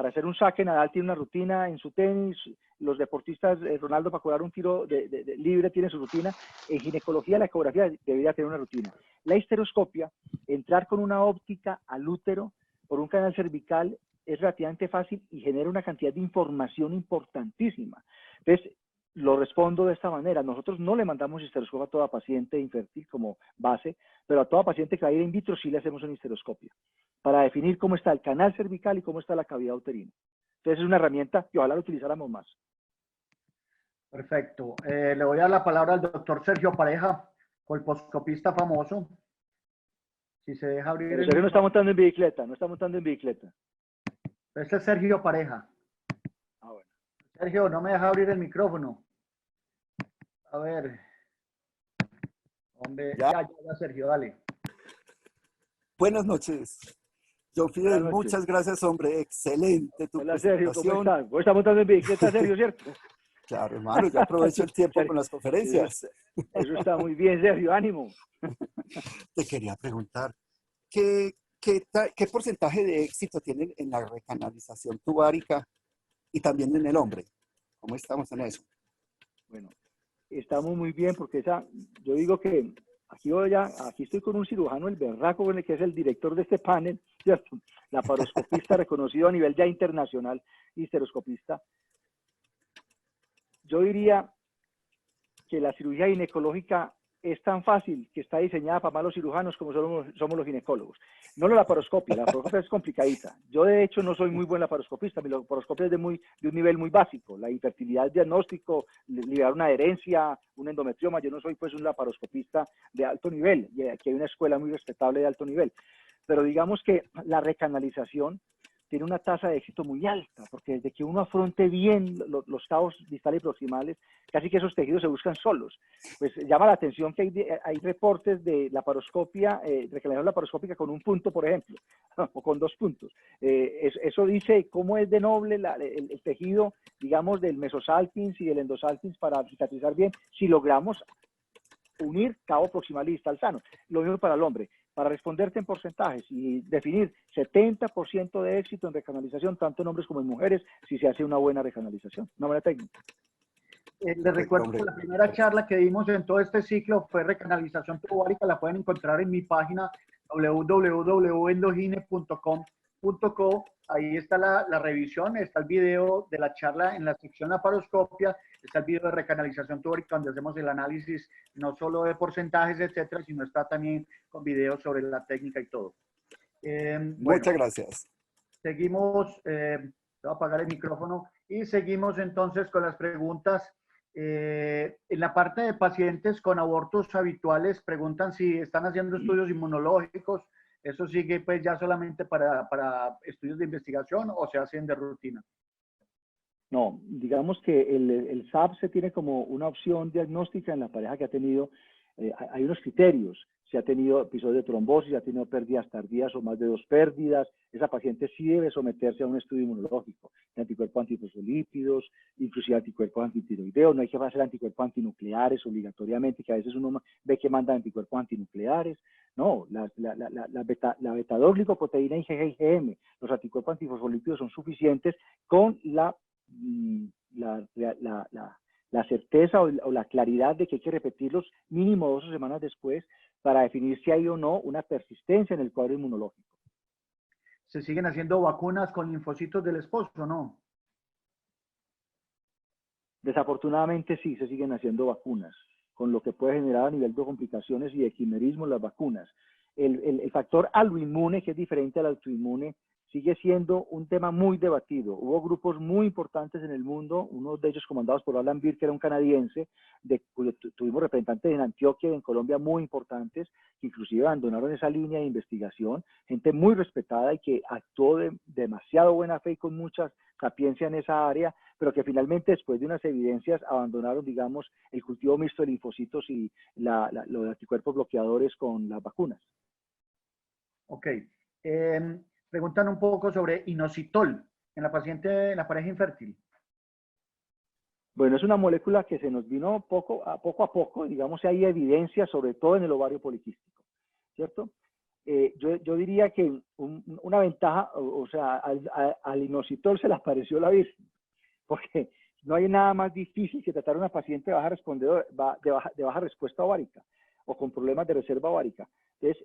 hacer un saque, Nadal tiene una rutina en su tenis, los deportistas, Ronaldo para curar un tiro libre tiene su rutina. En ginecología, la ecografía debería tener una rutina. La histeroscopia, entrar con una óptica al útero por un canal cervical es relativamente fácil y genera una cantidad de información importantísima. Entonces, lo respondo de esta manera. Nosotros no le mandamos histeroscopia a toda paciente infértil como base, pero a toda paciente que va a ir in vitro sí le hacemos una histeroscopia para definir cómo está el canal cervical y cómo está la cavidad uterina. Entonces es una herramienta que ojalá la utilizáramos más. Perfecto. Le voy a dar la palabra al doctor Sergio Pareja, colposcopista famoso. Si se deja abrir Pero el Sergio no está micrófono. montando en bicicleta, no está montando en bicicleta. Este es Sergio Pareja. Ah, bueno. Sergio, no me deja abrir el micrófono. A ver. Hombre, Ya. ya, Sergio, dale. Buenas noches. John Fidel, Buenas noches. muchas gracias, hombre. Excelente tu Hola Sergio, ¿cómo presentación. estás? Vos estás montando en bicicleta, Sergio, ¿cierto? Claro, hermano, yo aprovecho el tiempo con las conferencias. Eso está muy bien, Sergio, ánimo. Te quería preguntar, ¿qué porcentaje de éxito tienen en la recanalización tubárica y también en el hombre? ¿Cómo estamos en eso? Bueno, estamos muy bien porque yo digo que aquí estoy con un cirujano, el berraco, que es el director de este panel, ¿cierto? Laparoscopista reconocido a nivel ya internacional y histeroscopista. Yo diría que la cirugía ginecológica es tan fácil que está diseñada para malos cirujanos como somos los ginecólogos. No la laparoscopia es complicadita. Yo de hecho no soy muy buen laparoscopista, mi laparoscopia es de un nivel muy básico. La infertilidad, el diagnóstico, liberar una adherencia, un endometrioma, yo no soy pues un laparoscopista de alto nivel, y aquí hay una escuela muy respetable de alto nivel. Pero digamos que la recanalización tiene una tasa de éxito muy alta, porque desde que uno afronte bien los cabos distales y proximales, casi que esos tejidos se buscan solos. Pues llama la atención que hay reportes de laparoscopia, recanalización laparoscópica con un punto, por ejemplo, o con 2 puntos. Eso dice cómo es de noble el tejido, digamos, del mesosalpins y del endosalpins para cicatrizar bien, si logramos unir cabo proximal y distal sano. Lo mismo para el hombre. Para responderte en porcentajes y definir 70% de éxito en recanalización, tanto en hombres como en mujeres, si se hace una buena recanalización, una buena técnica. Les recuerdo que la primera charla que dimos en todo este ciclo fue recanalización tubárica. La pueden encontrar en mi página www.endogine.com.co. Ahí está la revisión, está el video de la charla en la sección laparoscopia, está el video de recanalización tubárica donde hacemos el análisis no solo de porcentajes, etcétera, sino está también con videos sobre la técnica y todo. Muchas gracias. Seguimos, voy a apagar el micrófono y seguimos entonces con las preguntas. En la parte de pacientes con abortos habituales, preguntan si están haciendo estudios inmunológicos. ¿Eso sigue pues ya solamente para estudios de investigación o se hacen de rutina? No, digamos que el SAP se tiene como una opción diagnóstica en la pareja que ha tenido, hay unos criterios, si ha tenido episodio de trombosis, si ha tenido pérdidas tardías o más de 2 pérdidas, esa paciente sí debe someterse a un estudio inmunológico, de anticuerpos antifosfolípidos, inclusive anticuerpos antitiroideos, no hay que hacer anticuerpos antinucleares obligatoriamente, que a veces uno ve que manda anticuerpos antinucleares, no, la beta-2-glicoproteína IgG y IgM, los anticuerpos antifosfolípidos son suficientes con la certeza o la claridad de que hay que repetirlos mínimo 2 semanas después para definir si hay o no una persistencia en el cuadro inmunológico. ¿Se siguen haciendo vacunas con linfocitos del esposo, no? Desafortunadamente sí, se siguen haciendo vacunas, con lo que puede generar a nivel de complicaciones y de quimerismo las vacunas. El factor aloinmune, que es diferente al autoinmune, sigue siendo un tema muy debatido. Hubo grupos muy importantes en el mundo, uno de ellos comandados por Alan Beer, que era un canadiense, tuvimos representantes en Antioquia y en Colombia muy importantes, que inclusive abandonaron esa línea de investigación, gente muy respetada y que actuó de demasiado buena fe y con mucha sapiencia en esa área, pero que finalmente después de unas evidencias abandonaron, digamos, el cultivo mixto de linfocitos y los anticuerpos bloqueadores con las vacunas. Ok. Preguntan un poco sobre inositol en la paciente, en la pareja infértil. Bueno, es una molécula que se nos vino poco a poco, digamos, si hay evidencia, sobre todo en el ovario poliquístico, ¿cierto? Yo diría que una ventaja, o sea, al inositol se le apareció la Virgen, porque no hay nada más difícil que tratar a una paciente de baja respuesta ovárica o con problemas de reserva ovárica. Entonces,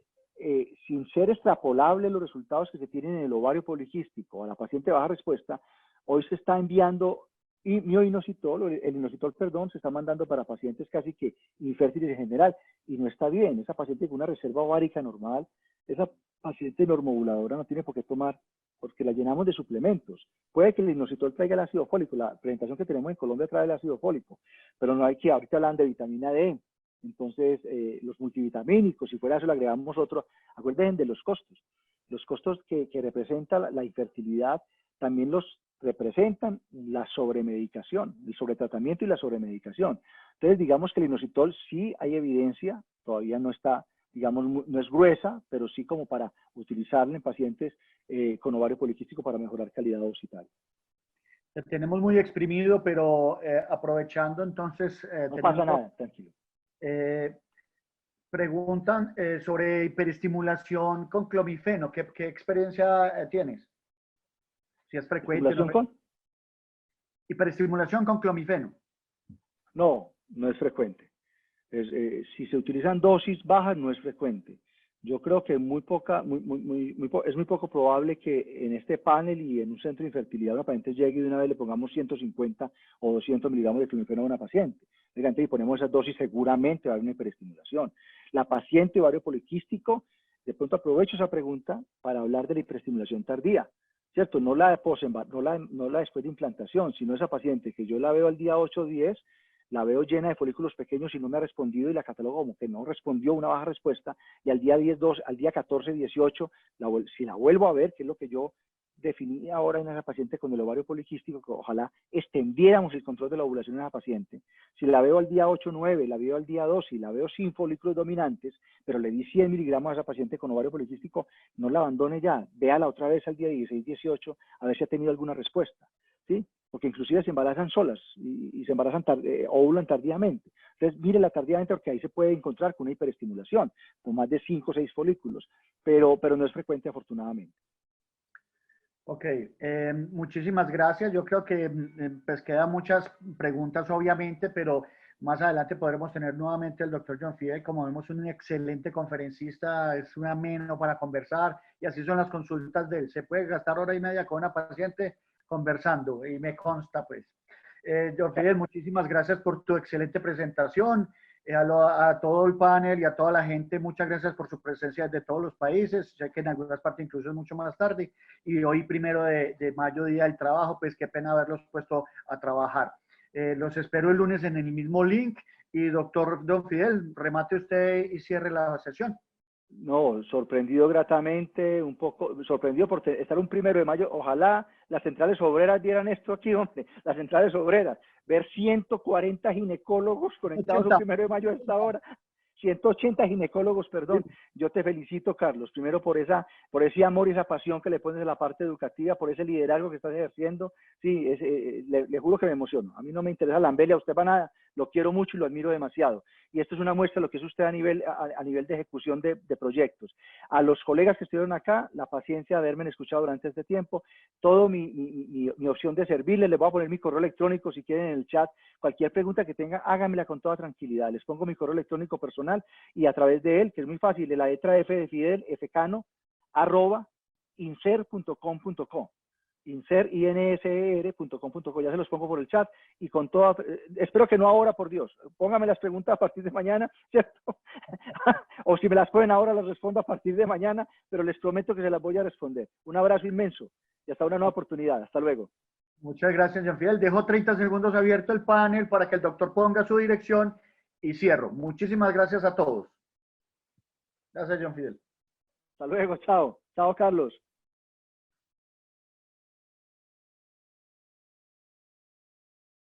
sin ser extrapolable los resultados que se tienen en el ovario poliquístico a la paciente de baja respuesta, hoy se está enviando mioinositol, el inositol, perdón, se está mandando para pacientes casi que infértiles en general, y no está bien. Esa paciente con una reserva ovárica normal, esa paciente normovuladora no tiene por qué tomar porque la llenamos de suplementos. Puede que el inositol traiga el ácido fólico, la presentación que tenemos en Colombia trae el ácido fólico, pero no hay que, ahorita hablan de vitamina D, entonces los multivitamínicos, si fuera eso le agregamos otro, acuérdense de los costos que representa la infertilidad, también los representan la sobremedicación, el sobretratamiento y la sobremedicación. Entonces, digamos que el inositol sí hay evidencia, todavía no está, digamos, no es gruesa, pero sí como para utilizarla en pacientes con ovario poliquístico para mejorar calidad ovocitaria. Te tenemos muy exprimido, pero aprovechando entonces... No pasa nada, tranquilo. Preguntan sobre hiperestimulación con clomifeno. ¿Qué experiencia tienes? Si es frecuente. ¿Estimulación con? Hiperestimulación con clomifeno. No, no es frecuente. Si se utilizan dosis bajas, no es frecuente. Yo creo que es muy poco probable que en este panel y en un centro de infertilidad una paciente llegue y de una vez le pongamos 150 o 200 miligramos de clomifeno a una paciente. Y ponemos esas dosis, seguramente va a haber una hiperestimulación. La paciente ovario poliquístico, de pronto aprovecho esa pregunta para hablar de la hiperestimulación tardía, ¿cierto? No la después de implantación, sino esa paciente que yo la veo al día 8 o 10, la veo llena de folículos pequeños y no me ha respondido y la catalogo como que no respondió, una baja respuesta, y al día 10, 12, al día 14, 18, si la vuelvo a ver, que es lo que yo definí ahora en esa paciente con el ovario poliquístico, que ojalá extendiéramos el control de la ovulación en esa paciente. Si la veo al día 8, 9, la veo al día 12 y la veo sin folículos dominantes, pero le di 100 miligramos a esa paciente con ovario poliquístico, no la abandone ya, véala otra vez al día 16, 18, a ver si ha tenido alguna respuesta, ¿sí? Porque inclusive se embarazan solas y se embarazan ovulan tardíamente. Entonces, mírela tardíamente porque ahí se puede encontrar con una hiperestimulación, con más de 5 o 6 folículos, pero no es frecuente afortunadamente. Ok, muchísimas gracias. Yo creo que pues quedan muchas preguntas obviamente, pero más adelante podremos tener nuevamente al doctor John Fidel. Como vemos, un excelente conferencista, es un ameno para conversar y así son las consultas de él. Se puede gastar hora y media con una paciente conversando y me consta pues. John Fidel, muchísimas gracias por tu excelente presentación. A todo el panel y a toda la gente, muchas gracias por su presencia desde todos los países. Sé que en algunas partes incluso es mucho más tarde. Y hoy, 1 de mayo, Día del Trabajo, pues qué pena haberlos puesto a trabajar. Los espero el lunes en el mismo link. Y doctor Don Fidel, remate usted y cierre la sesión. No, sorprendido gratamente, un poco sorprendido por estar un 1 de mayo. Ojalá las centrales obreras dieran esto aquí, hombre, las centrales obreras. Ver 140 ginecólogos conectados 80. un 1 de mayo a esta hora. 180 ginecólogos, perdón. Yo te felicito, Carlos, primero por ese amor y esa pasión que le pones a la parte educativa, por ese liderazgo que estás ejerciendo. Sí, le juro que me emociono. A mí no me interesa la ambelia, usted para nada, lo quiero mucho y lo admiro demasiado. Y esto es una muestra de lo que es usted a nivel de ejecución de proyectos. A los colegas que estuvieron acá, la paciencia de haberme escuchado durante este tiempo, todo mi opción de servirles, les voy a poner mi correo electrónico si quieren en el chat. Cualquier pregunta que tengan, háganmela con toda tranquilidad. Les pongo mi correo electrónico personal y a través de él, que es muy fácil, de la letra F de Fidel, fcano, @inser.com.co. inser.com.co, ya se los pongo por el chat y con toda, espero que no ahora, por Dios, póngame las preguntas a partir de mañana, ¿cierto? O si me las ponen ahora, las respondo a partir de mañana, pero les prometo que se las voy a responder. Un abrazo inmenso y hasta una nueva oportunidad. Hasta luego. Muchas gracias, John Fidel. Dejo 30 segundos abierto el panel para que el doctor ponga su dirección y cierro. Muchísimas gracias a todos. Gracias, John Fidel. Hasta luego, chao. Chao, Carlos.